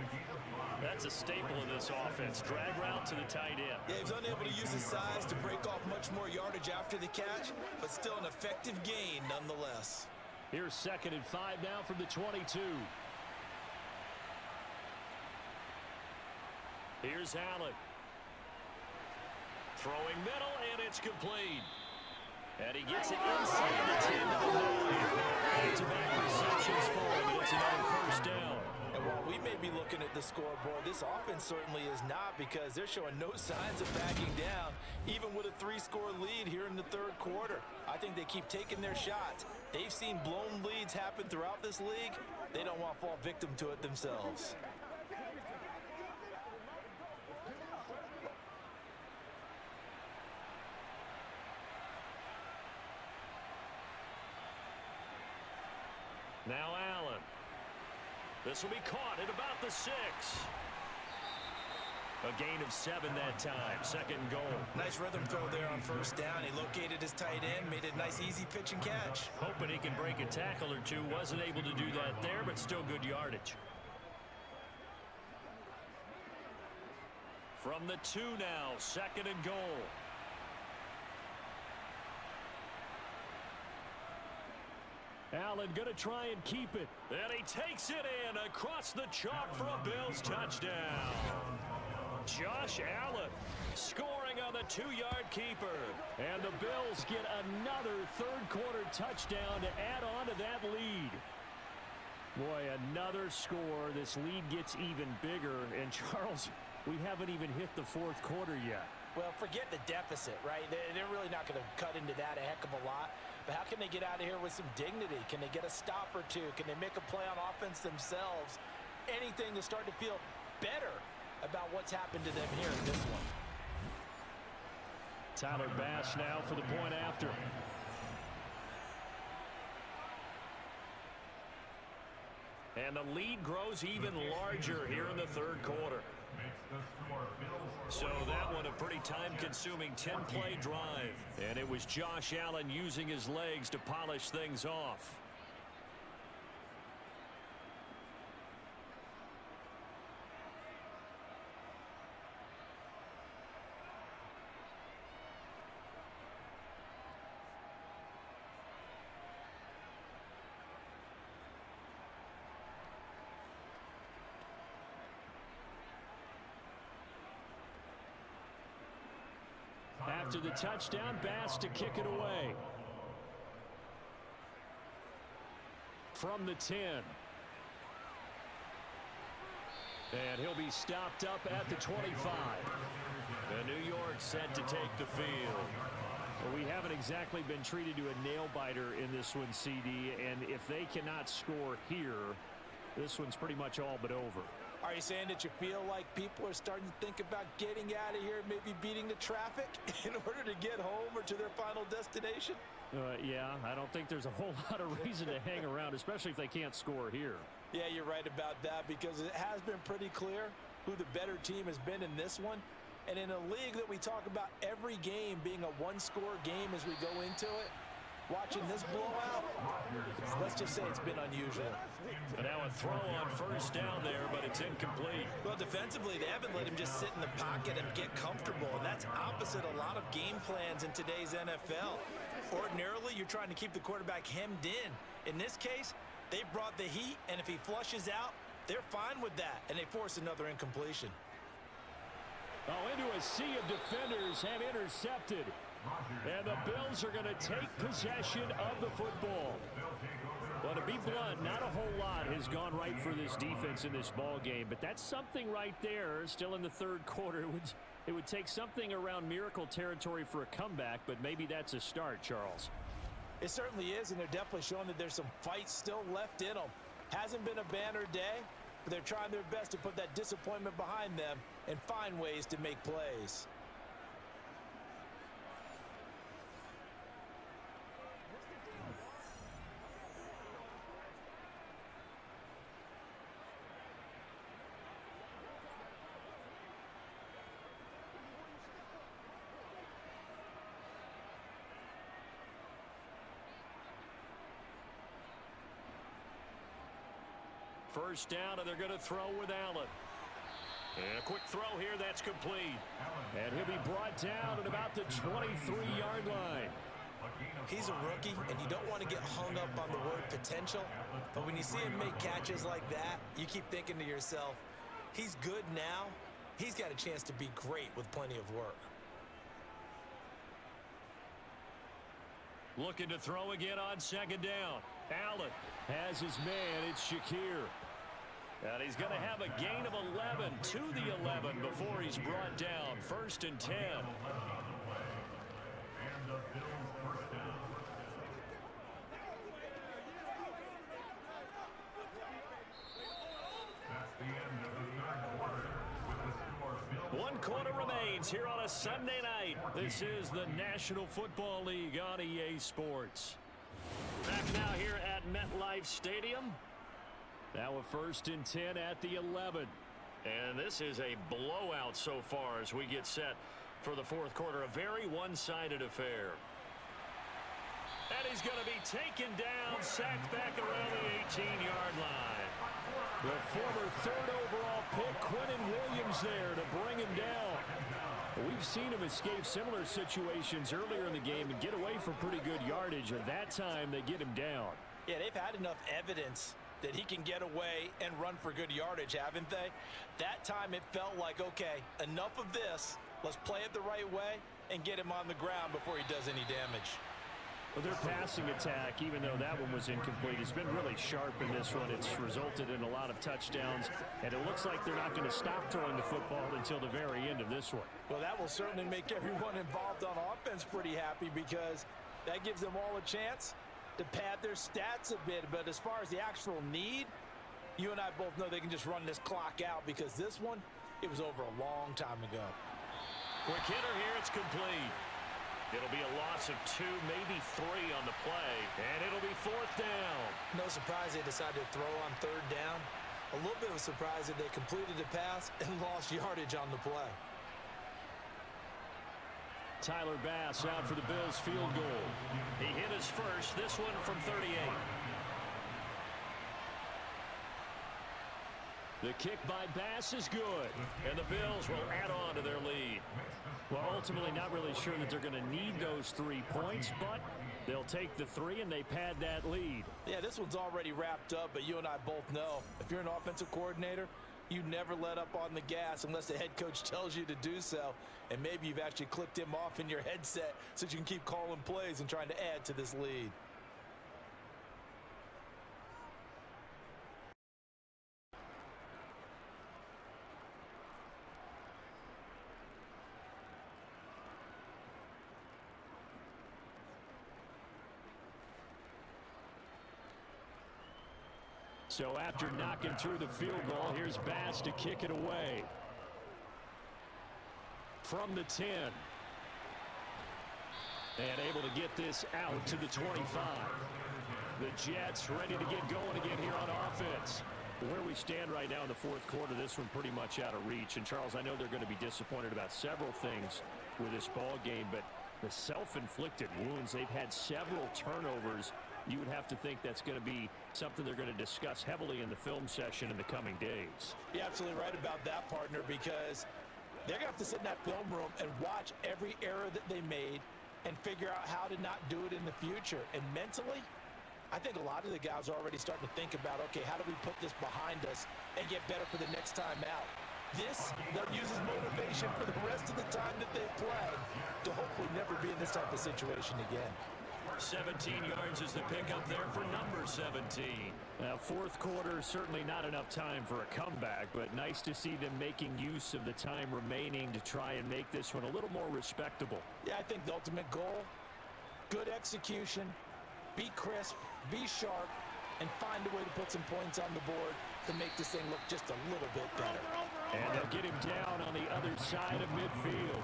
That's a staple of this offense. Drag route to the tight end. Yeah, he's unable to use his size to break off much more yardage after the catch, but still an effective gain nonetheless. Here's 2nd and 5 now from the 22. Here's Allen. Throwing middle, and it's complete. And he gets it inside the 10 to the 9. Back-to-back receptions for him, and it's another first down. And while we may be looking at the scoreboard, this offense certainly is not, because they're showing no signs of backing down, even with a 3-score lead here in the 3rd quarter. I think they keep taking their shots. They've seen blown leads happen throughout this league. They don't want to fall victim to it themselves. Now Allen. This will be caught at about the 6. A gain of 7 that time. 2nd and goal. Nice rhythm throw there on first down. He located his tight end, made it a nice easy pitch and catch. Hoping he can break a tackle or two. Wasn't able to do that there, but still good yardage. From the 2 now. 2nd and goal. Allen going to try and keep it. And he takes it in across the chalk for a Bills touchdown. Josh Allen scoring on the 2-yard keeper. And the Bills get another third-quarter touchdown to add on to that lead. Boy, another score. This lead gets even bigger. And, Charles, we haven't even hit the fourth quarter yet. Well, forget the deficit, right? They're really not going to cut into that a heck of a lot. But how can they get out of here with some dignity? Can they get a stop or two? Can they make a play on offense themselves? Anything to start to feel better about what's happened to them here in this one. Tyler Bass now for the point after. And the lead grows even larger here in the third quarter. So that one a pretty time-consuming 10-play drive. And it was Josh Allen using his legs to polish things off. After the touchdown, Bass to kick it away. From the 10. And he'll be stopped up at the 25. And New York set to take the field. Well, we haven't exactly been treated to a nail-biter in this one, CD. And if they cannot score here, this one's pretty much all but over. Are you saying that you feel like people are starting to think about getting out of here, maybe beating the traffic in order to get home or to their final destination? Yeah, I don't think there's a whole lot of reason to hang around, especially if they can't score here. Yeah, you're right about that because it has been pretty clear who the better team has been in this one. And in a league that we talk about every game being a one-score game as we go into it, watching this blowout, let's just say it's been unusual. And now a throw on first down there, but it's incomplete. Well, defensively, they haven't let him just sit in the pocket and get comfortable, and that's opposite a lot of game plans in today's NFL. Ordinarily, you're trying to keep the quarterback hemmed in. In this case, they brought the heat, and if he flushes out, they're fine with that, and they force another incompletion. Oh, into a sea of defenders and intercepted. And the Bills are going to take possession of the football. Well, to be blunt, not a whole lot has gone right for this defense in this ball game, but that's something right there. Still in the third quarter, it would take something around miracle territory for a comeback, but maybe that's a start, Charles. It certainly is, and they're definitely showing that there's some fight still left in them. Hasn't been a banner day, but they're trying their best to put that disappointment behind them and find ways to make plays. First down, and they're going to throw with Allen. And a quick throw here, that's complete. And he'll be brought down at about the 23-yard line. He's a rookie, and you don't want to get hung up on the word potential. But when you see him make catches like that, you keep thinking to yourself, he's good now. He's got a chance to be great with plenty of work. Looking to throw again on second down. Allen has his man. It's Shakir. And he's going to have a gain of 11 to the 11 before he's brought down. 1st and 10. One quarter remains here on a Sunday night. This is the National Football League on EA Sports. Back now here at MetLife Stadium. Now a 1st and 10 at the 11. And this is a blowout so far as we get set for the fourth quarter. A very one-sided affair. And he's going to be taken down, sacked back around the 18-yard line. The former 3rd overall pick, Quentin Williams, there to bring him down. We've seen him escape similar situations earlier in the game and get away from pretty good yardage, and that time they get him down. Yeah, they've had enough evidence that he can get away and run for good yardage, haven't they? That time it felt like, okay, enough of this. Let's play it the right way and get him on the ground before he does any damage. Well, their passing attack, even though that one was incomplete, has been really sharp in this one. It's resulted in a lot of touchdowns, and it looks like they're not going to stop throwing the football until the very end of this one. Well, that will certainly make everyone involved on offense pretty happy because that gives them all a chance to pad their stats a bit. But as far as the actual need, you and I both know they can just run this clock out because this one, it was over a long time ago. Quick hitter here, it's complete. It'll be a loss of 2, maybe 3 on the play, and it'll be 4th down. No surprise they decided to throw on 3rd down. A little bit of a surprise that they completed the pass and lost yardage on the play. Tyler Bass out for the Bills field goal. He hit his first, this one from 38. The kick by Bass is good, and the Bills will add on to their lead. Well, ultimately not really sure that they're going to need those 3 points, but they'll take the 3 and they pad that lead. Yeah, this one's already wrapped up, but you and I both know if you're an offensive coordinator, you never let up on the gas unless the head coach tells you to do so. And maybe you've actually clicked him off in your headset so you can keep calling plays and trying to add to this lead. So after knocking through the field goal, here's Bass to kick it away. From the 10. And able to get this out to the 25. The Jets ready to get going again here on offense. Where we stand right now in the 4th quarter, this one pretty much out of reach. And Charles, I know they're going to be disappointed about several things with this ball game, but the self-inflicted wounds, they've had several turnovers. You would have to think that's going to be something they're going to discuss heavily in the film session in the coming days. You're absolutely right about that, partner, because they're going to have to sit in that film room and watch every error that they made and figure out how to not do it in the future. And mentally, I think a lot of the guys are already starting to think about, okay, how do we put this behind us and get better for the next time out? This, they'll use as motivation for the rest of the time that they play to hopefully never be in this type of situation again. 17 yards is the pickup there for number 17. Now, 4th quarter, certainly not enough time for a comeback, but nice to see them making use of the time remaining to try and make this one a little more respectable. Yeah, I think the ultimate goal, good execution, be crisp, be sharp, and find a way to put some points on the board to make this thing look just a little bit better. And they'll get him down on the other side of midfield.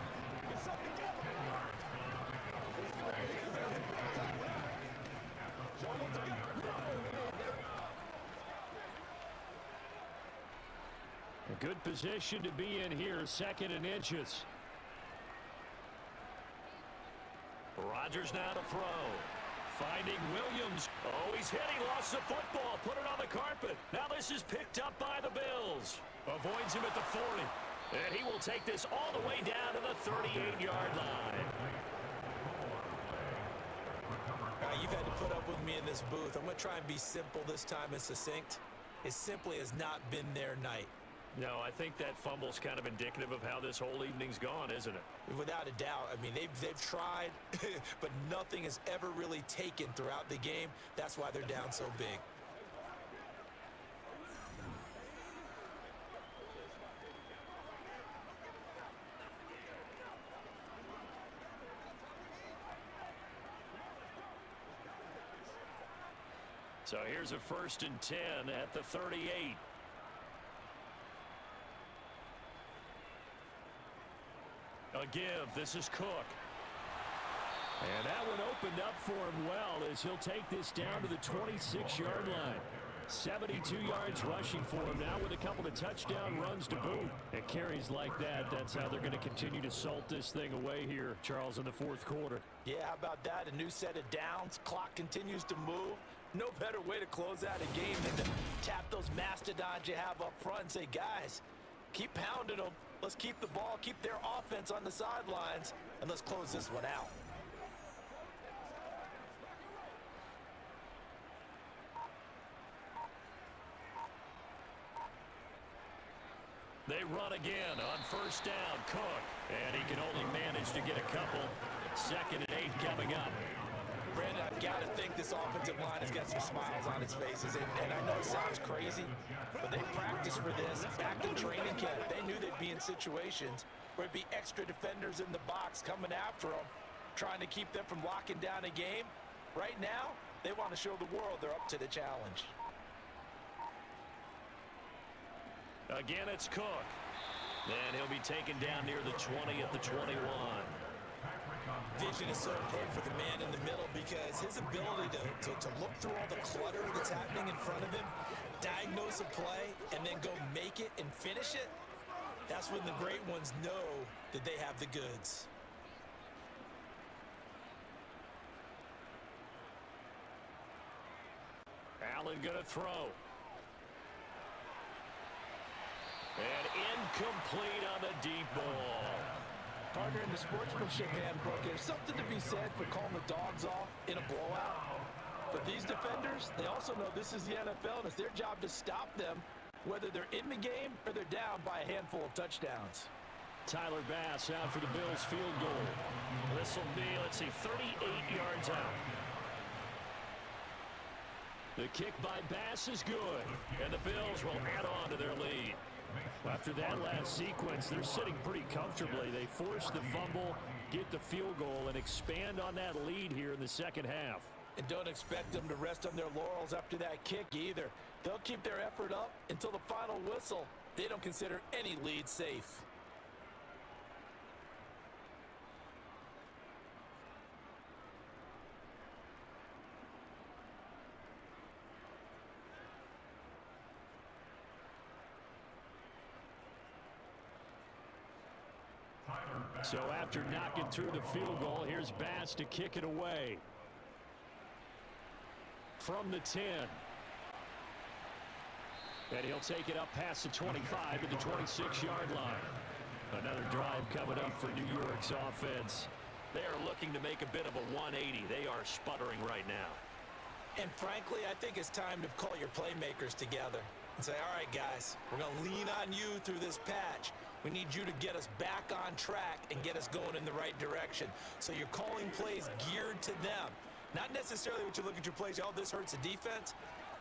A good position to be in here, 2nd and inches. Rodgers now to throw. Finding Williams. Oh, he's hit. He lost the football. Put it on the carpet. Now this is picked up by the Bills. Avoids him at the 40. And he will take this all the way down to the 38-yard line. All right, you've had to put up with me in this booth. I'm going to try and be simple this time and succinct. It simply has not been their night. No, I think that fumble's kind of indicative of how this whole evening's gone, isn't it? Without a doubt. I mean, they've tried, but nothing has ever really taken throughout the game. That's why they're down so big. So here's a 1st and 10 at the 38. A give. This is Cook. And that one opened up for him well as he'll take this down to the 26-yard line. 72 yards rushing for him now with a couple of touchdown runs to boot. At carries like that, that's how they're going to continue to salt this thing away here, Charles, in the 4th quarter. Yeah, how about that? A new set of downs. Clock continues to move. No better way to close out a game than to tap those mastodons you have up front and say, guys, keep pounding them. Let's keep the ball, keep their offense on the sidelines, and let's close this one out. they run again on first down. Cook. And he can only manage to get a couple. 2nd and 8 coming up. Brandon, I've got to think this offensive line has got some smiles on its faces. And I know it sounds crazy, but they practiced for this back in training camp. They knew they'd be in situations where it'd be extra defenders in the box coming after them, trying to keep them from locking down a game. Right now, they want to show the world they're up to the challenge. Again, it's Cook. And he'll be taken down near the 20 at the 21. Vision is so important for the man in the middle because his ability to look through all the clutter that's happening in front of him, diagnose a play, and then go make it and finish it, that's when the great ones know that they have the goods. Allen gonna throw. And incomplete on the deep ball. Partner, in the sportsmanship handbook, there's something to be said for calling the dogs off in a blowout. But these defenders, they also know this is the NFL, and it's their job to stop them, whether they're in the game or they're down by a handful of touchdowns. Tyler Bass out for the Bills field goal. This will be, 38 yards out. The kick by Bass is good, and the Bills will add on to their lead. After that last sequence, they're sitting pretty comfortably. They force the fumble, get the field goal, and expand on that lead here in the second half. And don't expect them to rest on their laurels after that kick either. They'll keep their effort up until the final whistle. They don't consider any lead safe. So after knocking through the field goal, here's Bass to kick it away. From the 10. And he'll take it up past the 25 to the 26-yard line. Another drive coming up for New York's offense. They are looking to make a bit of a 180. They are sputtering right now. And frankly, I think it's time to call your playmakers together and say, all right, guys, we're going to lean on you through this patch. We need you to get us back on track and get us going in the right direction. So you're calling plays geared to them. Not necessarily what you look at your plays, oh, this hurts the defense.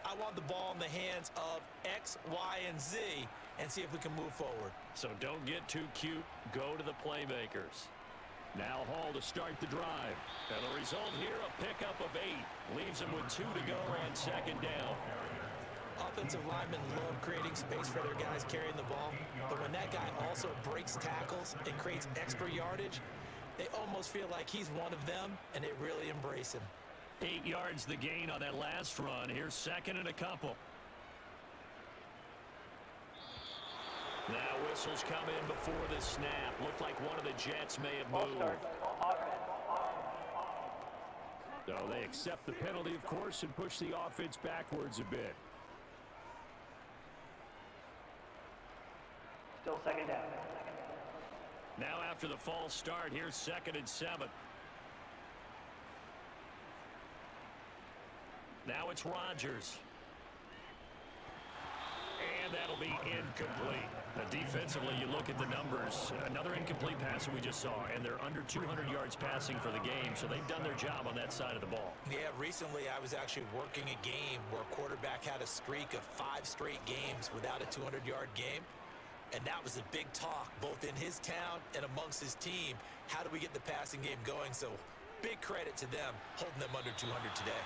I want the ball in the hands of X, Y, and Z and see if we can move forward. So don't get too cute. Go to the playmakers. Now Hall to start the drive. And the result here, a pickup of 8. Leaves him with 2 to go and second down. Offensive linemen love creating space for their guys carrying the ball, but when that guy also breaks tackles and creates extra yardage, they almost feel like he's one of them, and they really embrace him. 8 yards the gain on that last run. Here's 2nd and a couple. Now whistles come in before the snap. Looked like one of the Jets may have moved. So they accept the penalty, of course, and push the offense backwards a bit. Still 2nd down. Now after the false start, here's 2nd and 7. Now it's Rodgers. And that'll be incomplete. Now defensively, you look at the numbers. Another incomplete pass that we just saw, and they're under 200 yards passing for the game, so they've done their job on that side of the ball. Yeah, recently I was actually working a game where a quarterback had a streak of 5 straight games without a 200-yard game. And that was a big talk, both in his town and amongst his team. How do we get the passing game going? So big credit to them, holding them under 200 today.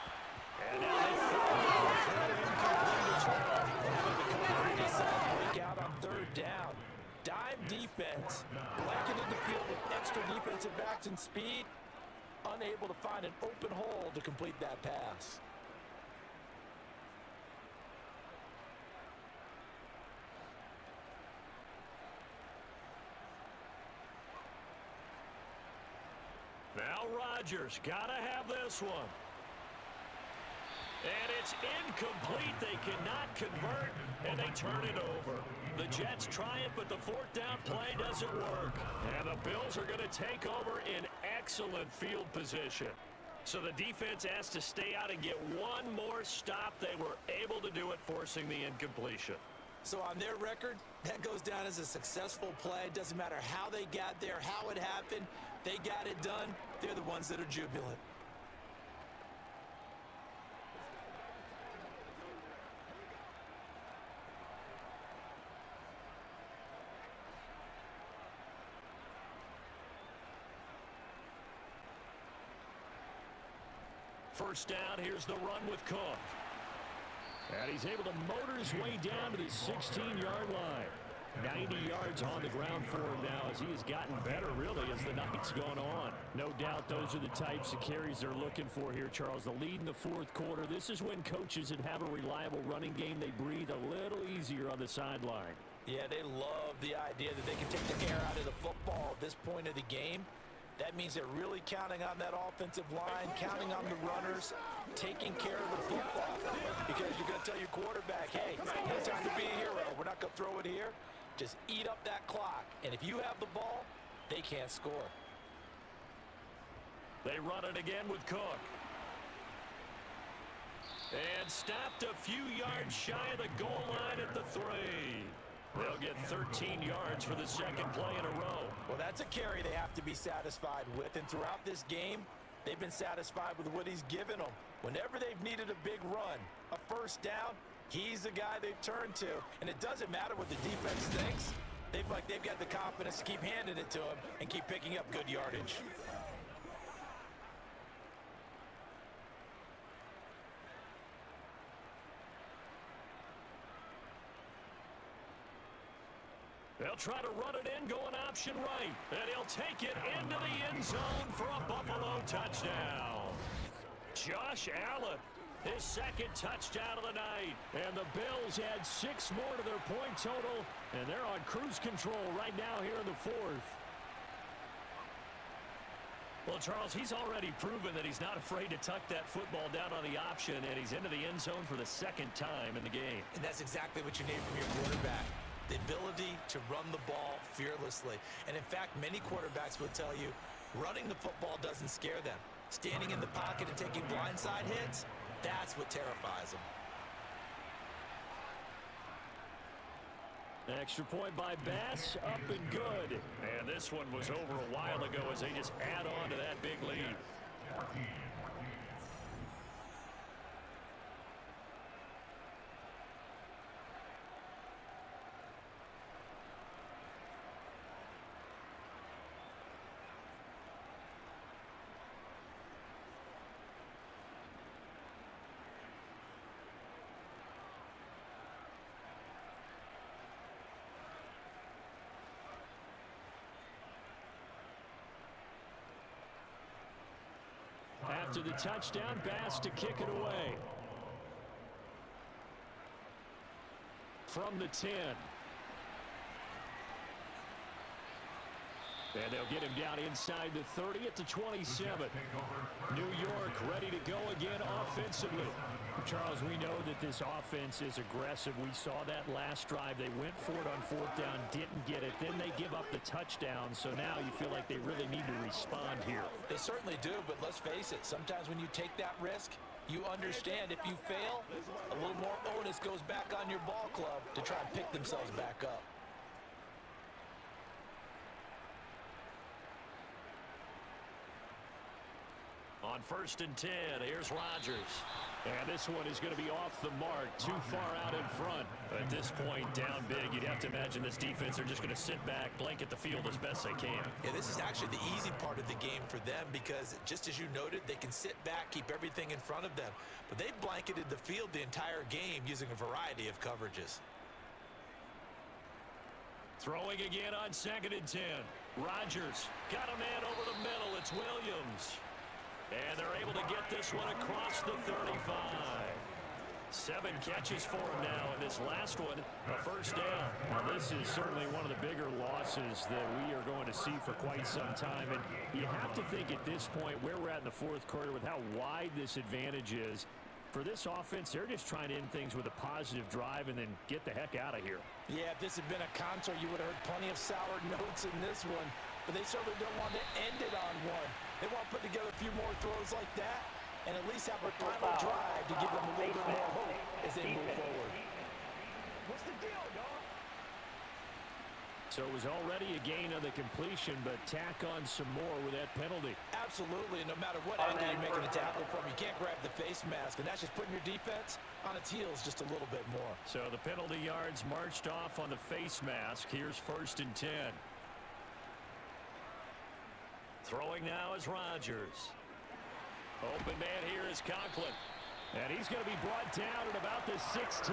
And now they Break out on 3rd down. Dime defense. Blanketed the field with extra defensive backs and speed. Unable to find an open hole to complete that pass. Now Rodgers, gotta have this one. And it's incomplete. They cannot convert, and they turn it over. The Jets try it, but the 4th down play doesn't work. And the Bills are going to take over in excellent field position. So the defense has to stay out and get one more stop. They were able to do it, forcing the incompletion. So on their record, That goes down as a successful play. Doesn't matter how they got there, how it happened. They got it done. They're the ones that are jubilant. First down, here's the run with Cook. And he's able to motor his way down to the 16-yard line. 90 yards on the ground for him now as he has gotten better, really, as the night's gone on. No doubt those are the types of carries they're looking for here, Charles. The lead in the fourth quarter. This is when coaches that have a reliable running game, they breathe a little easier on the sideline. Yeah, they love the idea that they can take the air out of the football at this point of the game. That means they're really counting on that offensive line, counting on the runners, taking care of the football. Because you're going to tell your quarterback, hey, no time to be a hero. We're not going to throw it here. Just eat up that clock. And if you have the ball, they can't score. They run it again with Cook. And stopped a few yards shy of the goal line at the 3. They'll get 13 yards for the second play in a row. Well, that's a carry they have to be satisfied with. And throughout this game, they've been satisfied with what he's given them. Whenever they've needed a big run, a first down, he's the guy they've turned to. And it doesn't matter what the defense thinks. They've got the confidence to keep handing it to him and keep picking up good yardage. They'll try to run it in, going option right. And he'll take it into the end zone for a Buffalo touchdown. Josh Allen, his second touchdown of the night. And the Bills add 6 more to their point total. And they're on cruise control right now here in the fourth. Well, Charles, he's already proven that he's not afraid to tuck that football down on the option. And he's into the end zone for the second time in the game. And that's exactly what you need from your quarterback. The ability to run the ball fearlessly. And in fact, many quarterbacks will tell you running the football doesn't scare them. Standing in the pocket and taking blindside hits, that's what terrifies them. Extra point by Bass, up and good. And this one was over a while ago as they just add on to that big lead. After the touchdown, Bass to kick it away. From the 10. And they'll get him down inside the 30 at the 27. New York ready to go again offensively. Charles, we know that this offense is aggressive. We saw that last drive. They went for it on fourth down, didn't get it. Then they give up the touchdown. So now you feel like they really need to respond here. They certainly do, but let's face it. Sometimes when you take that risk, you understand if you fail, a little more onus goes back on your ball club to try and pick themselves back up. On 1st and 10, here's Rodgers. And this one is going to be off the mark, too far out in front. At this point, down big, you'd have to imagine this defense are just going to sit back, blanket the field as best they can. Yeah, this is actually the easy part of the game for them because, just as you noted, they can sit back, keep everything in front of them. But they've blanketed the field the entire game using a variety of coverages. Throwing again on 2nd and 10. Rodgers got a man over the middle. It's Williams. And they're able to get this one across the 35. 7 catches for him now, and this last one, a first down. Now, this is certainly one of the bigger losses that we are going to see for quite some time. And you have to think at this point where we're at in the fourth quarter with how wide this advantage is. For this offense, they're just trying to end things with a positive drive and then get the heck out of here. Yeah, if this had been a concert, you would have heard plenty of sour notes in this one. But they certainly don't want to end it on one. They want to put together a few more throws like that and at least have a final drive to give them a little bit more hope as they move forward. What's the deal, dog? So it was already a gain on the completion, but tack on some more with that penalty. Absolutely. No matter what angle you're making a tackle from, you can't grab the face mask, and that's just putting your defense on its heels just a little bit more. So the penalty yards marched off on the face mask. Here's 1st and 10. Throwing now is Rodgers. Open man here is Conklin. And he's going to be brought down at about the 16.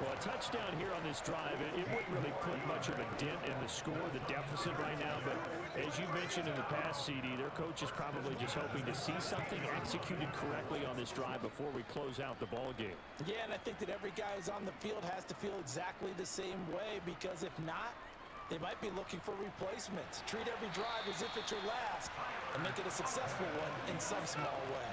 Well, a touchdown here on this drive, it wouldn't really put much of a dent in the score, the deficit right now. But as you mentioned in the past, CD, their coach is probably just hoping to see something executed correctly on this drive before we close out the ball game. Yeah, and I think that every guy who's on the field has to feel exactly the same way, because if not, they might be looking for replacements. Treat every drive as if it's your last and make it a successful one in some small way.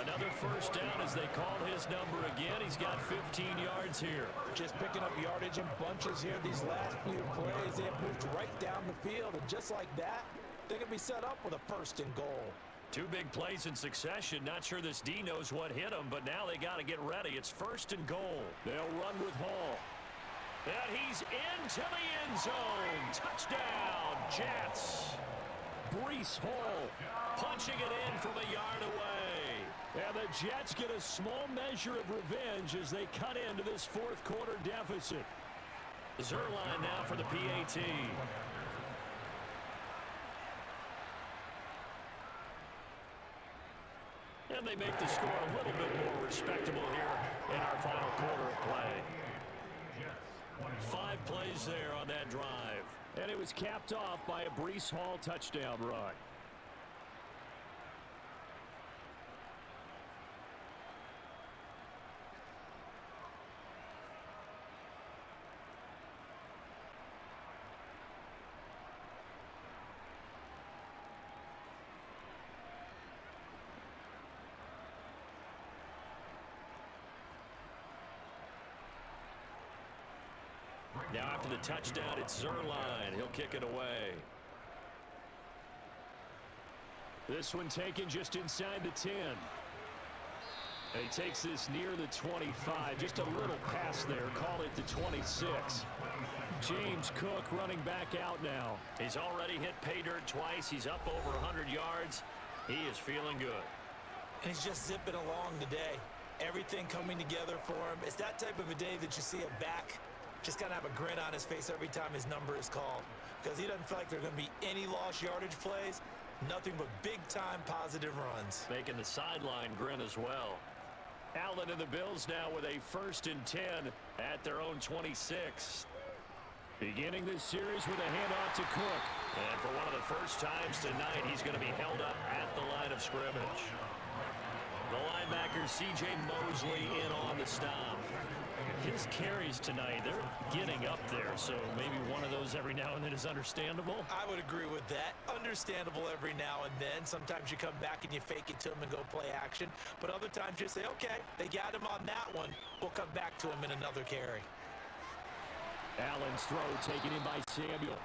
Another 1st down as they call his number again. He's got 15 yards here. Just picking up yardage in bunches here these last few plays. They've moved right down the field, and just like that, they're going to be set up with a 1st and goal. 2 big plays in succession. Not sure this D knows what hit him, but now they got to get ready. It's 1st and goal. They'll run with Hall. And he's into the end zone. Touchdown, Jets. Breece Hall punching it in from a yard away. And the Jets get a small measure of revenge as they cut into this 4th quarter deficit. Zerline now for the PAT. And they make the score a little bit more respectable here in our final quarter of play. 5 plays there on that drive. And it was capped off by a Breece Hall touchdown run. Now after the touchdown, it's Zerline. He'll kick it away. This one taken just inside the 10. And he takes this near the 25. Just a little pass there. Call it the 26. James Cook running back out now. He's already hit pay dirt twice. He's up over 100 yards. He is feeling good. And he's just zipping along today. Everything coming together for him. It's that type of a day that you see a back just got to have a grin on his face every time his number is called, because he doesn't feel like there are going to be any lost yardage plays, nothing but big-time positive runs. Making the sideline grin as well. Allen and the Bills now with a 1st and 10 at their own 26. Beginning this series with a handoff to Cook. And for one of the first times tonight, he's going to be held up at the line of scrimmage. The linebacker, C.J. Mosley, in on the stop. His carries tonight, they're getting up there, so maybe one of those every now and then is understandable. I would agree with that. Understandable every now and then. Sometimes you come back and you fake it to him and go play action. But other times you say, okay, they got him on that one. We'll come back to him in another carry. Allen's throw taken in by Samuel.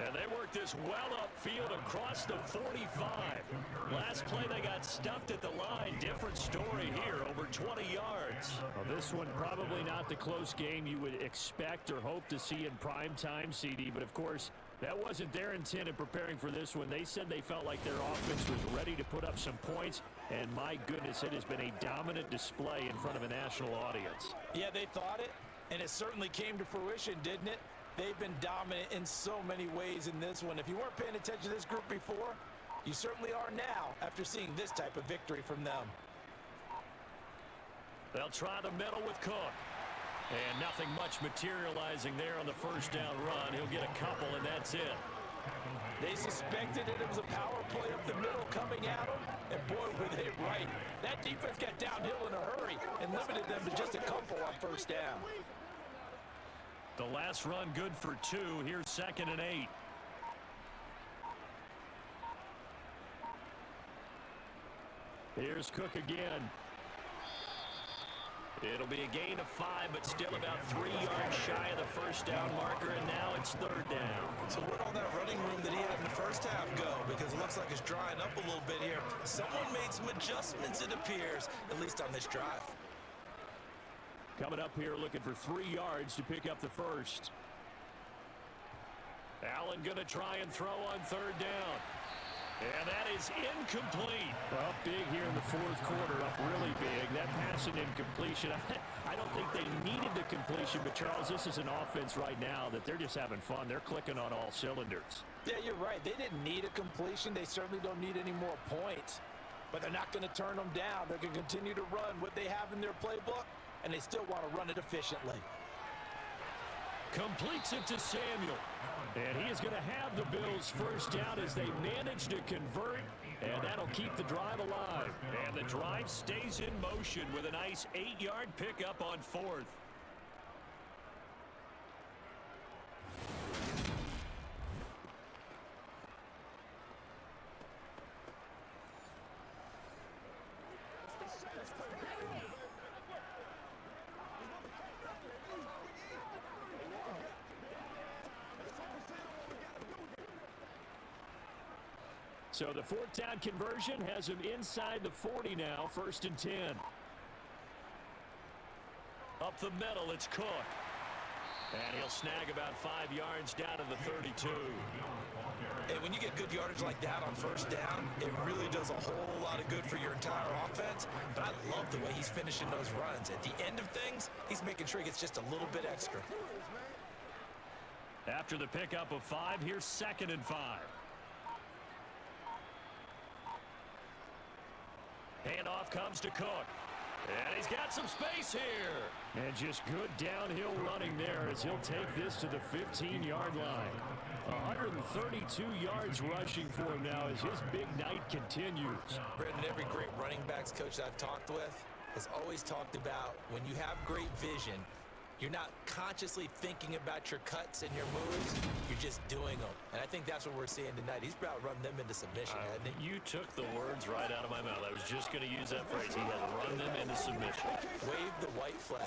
And they work this well upfield across the 45. Last play, they got stuffed at the line. Different story here, over 20 yards. Well, this one probably not the close game you would expect or hope to see in prime time, CD. But, of course, that wasn't their intent in preparing for this one. They said they felt like their offense was ready to put up some points. And, my goodness, it has been a dominant display in front of a national audience. Yeah, they thought it, and it certainly came to fruition, didn't it? They've been dominant in so many ways in this one. If you weren't paying attention to this group before, you certainly are now after seeing this type of victory from them. They'll try the middle with Cook. And nothing much materializing there on the 1st down run. He'll get a couple, and that's it. They suspected it was a power play up the middle coming at them, and boy, were they right. That defense got downhill in a hurry and limited them to just a couple on 1st down. The last run good for 2. Here's 2nd and 8. Here's Cook again. It'll be a gain of 5, but still about 3 yards shy of the 1st down marker, and now it's 3rd down. So where'd all that running room that he had in the first half go? Because it looks like it's drying up a little bit here. Someone made some adjustments, it appears, at least on this drive. Coming up here looking for 3 yards to pick up the 1st. Allen going to try and throw on third down. And that is incomplete. Well, big here in the fourth quarter, up really big. That passing incompletion, I don't think they needed the completion, but Charles, this is an offense right now that they're just having fun. They're clicking on all cylinders. Yeah, you're right. They didn't need a completion. They certainly don't need any more points. But they're not going to turn them down. They're going to continue to run what they have in their playbook, and they still want to run it efficiently. Completes it to Samuel. And he is going to have the Bills first down as they manage to convert, and that'll keep the drive alive. And the drive stays in motion with a nice 8-yard pickup on fourth. So the fourth down conversion has him inside the 40 now, 1st and 10. Up the middle, it's Cook. And he'll snag about 5 yards down to the 32. Hey, when you get good yardage like that on first down, it really does a whole lot of good for your entire offense. But I love the way he's finishing those runs. At the end of things, he's making sure he gets just a little bit extra. After the pickup of 5, here's 2nd and 5. Handoff comes to Cook. And he's got some space here. And just good downhill running there as he'll take this to the 15-yard line. 132 yards rushing for him now as his big night continues. Brendan, every great running backs coach I've talked with has always talked about when you have great vision, you're not consciously thinking about your cuts and your moves. You're just doing them. And I think that's what we're seeing tonight. He's about running them into submission, hasn't he? You took the words right out of my mouth. I was just going to use that phrase. He has run them into submission. Wave the white flag.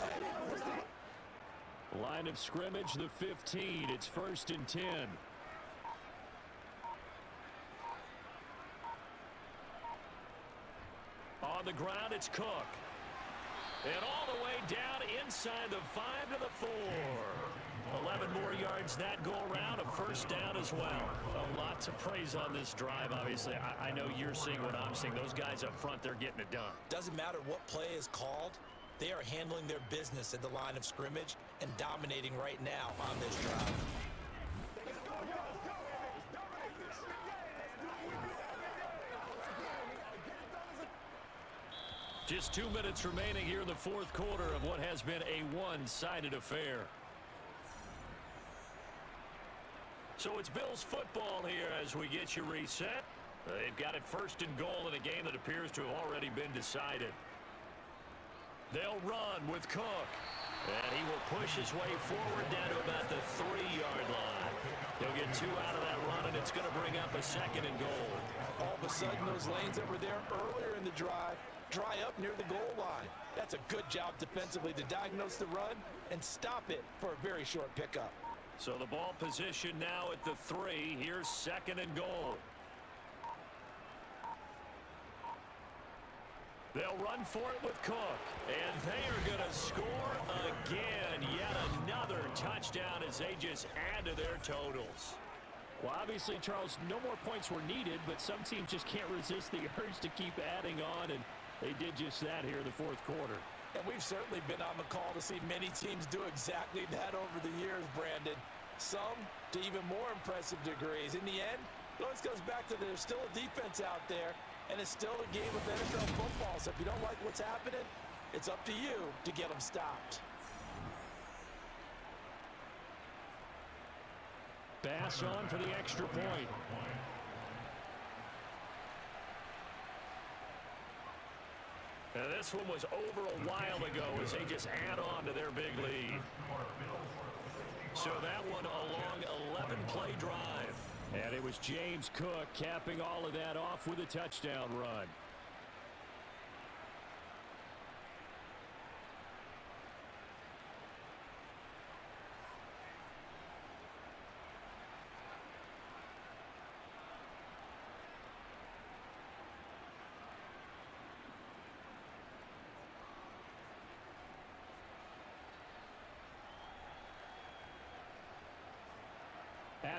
Line of scrimmage, the 15. It's 1st and 10. On the ground, it's Cook. And all the way down inside the 5 to the 4. 11 more yards that go around, a first down as well. A lot to praise on this drive, obviously. I know you're seeing what I'm seeing. Those guys up front, they're getting it done. Doesn't matter what play is called. They are handling their business at the line of scrimmage and dominating right now on this drive. Just 2 minutes remaining here in the fourth quarter of what has been a one-sided affair. So it's Bills football here as we get you reset. They've got it 1st and goal in a game that appears to have already been decided. They'll run with Cook. And he will push his way forward down to about the 3-yard line. He'll get 2 out of that run, and it's going to bring up a 2nd and goal. All of a sudden, those lanes that were there earlier in the drive dry up near the goal line. That's a good job defensively to diagnose the run and stop it for a very short pickup. So the ball position now at the 3. Here's 2nd and goal. They'll run for it with Cook. And they are going to score again. Yet another touchdown as they just add to their totals. Well, obviously, Charles, no more points were needed, but some teams just can't resist the urge to keep adding on, and they did just that here in the fourth quarter. And we've certainly been on the call to see many teams do exactly that over the years, Brandon. Some to even more impressive degrees. In the end, it always goes back to there's still a defense out there, and it's still a game of NFL football. So if you don't like what's happening, it's up to you to get them stopped. Bass on for the extra point. Now this one was over a while ago as they just add on to their big lead. So that one a long 11-play drive. And it was James Cook capping all of that off with a touchdown run.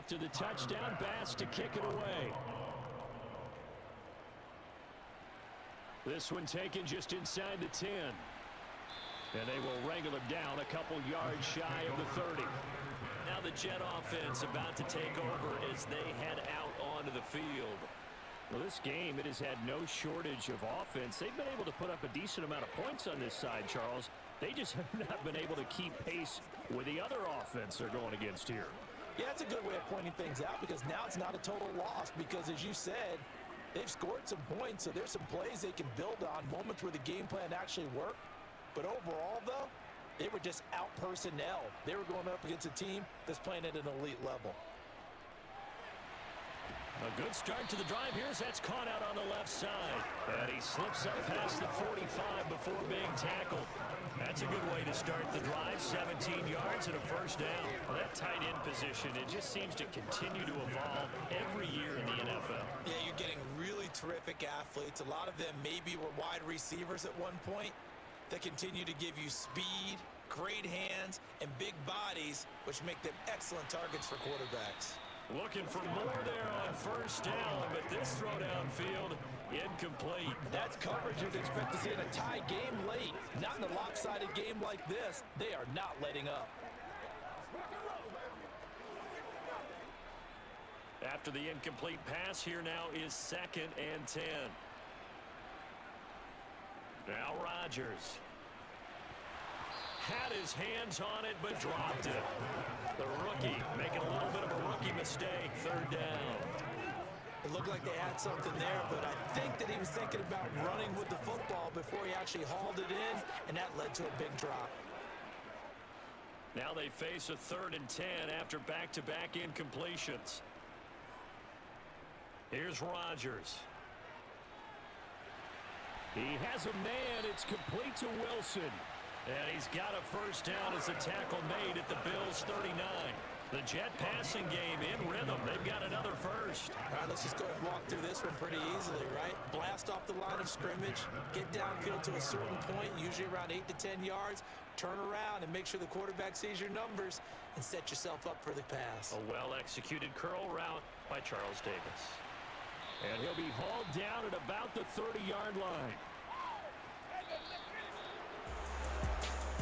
after the touchdown pass to kick it away. This one taken just inside the 10. And they will wrangle him down a couple yards shy of the 30. Now the Jet offense about to take over as they head out onto the field. Well, this game, it has had no shortage of offense. They've been able to put up a decent amount of points on this side, Charles. They just have not been able to keep pace with the other offense they're going against here. Yeah, that's a good way of pointing things out because now it's not a total loss because, as you said, they've scored some points, so there's some plays they can build on, moments where the game plan actually worked. But overall, though, they were just out personnel. They were going up against a team that's playing at an elite level. A good start to the drive here as that's caught out on the left side. And he slips up past the 45 before being tackled. That's a good way to start the drive. 17 yards and a first down. Well, that tight end position, it just seems to continue to evolve every year in the NFL. Yeah, you're getting really terrific athletes. A lot of them maybe were wide receivers at one point that continue to give you speed, great hands, and big bodies, which make them excellent targets for quarterbacks. Looking for more there on first down, but this throw downfield incomplete. That's coverage you'd expect to see in a tie game late. Not in a lopsided game like this. They are not letting up. After the incomplete pass, here now is 2nd and 10. Now Rodgers. Had his hands on it, but dropped it. The rookie making a little bit of a rookie mistake. 3rd down. It looked like they had something there, but I think that he was thinking about running with the football before he actually hauled it in, and that led to a big drop. Now they face a 3rd and 10 after back-to-back incompletions. Here's Rodgers. He has a man. It's complete to Wilson. And he's got a first down as a tackle made at the Bills' 39. The Jet passing game in rhythm. They've got another first. All right, let's just go ahead and walk through this one pretty easily, right? Blast off the line of scrimmage, get downfield to a certain point, usually around 8 to 10 yards, turn around and make sure the quarterback sees your numbers and set yourself up for the pass. A well-executed curl route by Charles Davis. And he'll be hauled down at about the 30-yard line.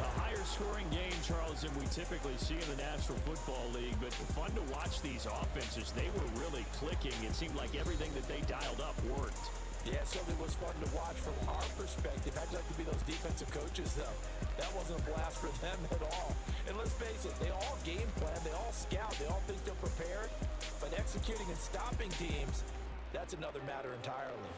A higher-scoring game, Charles, than we typically see in the National Football League, but fun to watch these offenses. They were really clicking. It seemed like everything that they dialed up worked. Yeah, it certainly was fun to watch from our perspective. I'd like to be those defensive coaches, though. That wasn't a blast for them at all. And let's face it, they all game plan, they all scout, they all think they're prepared. But executing and stopping teams, that's another matter entirely.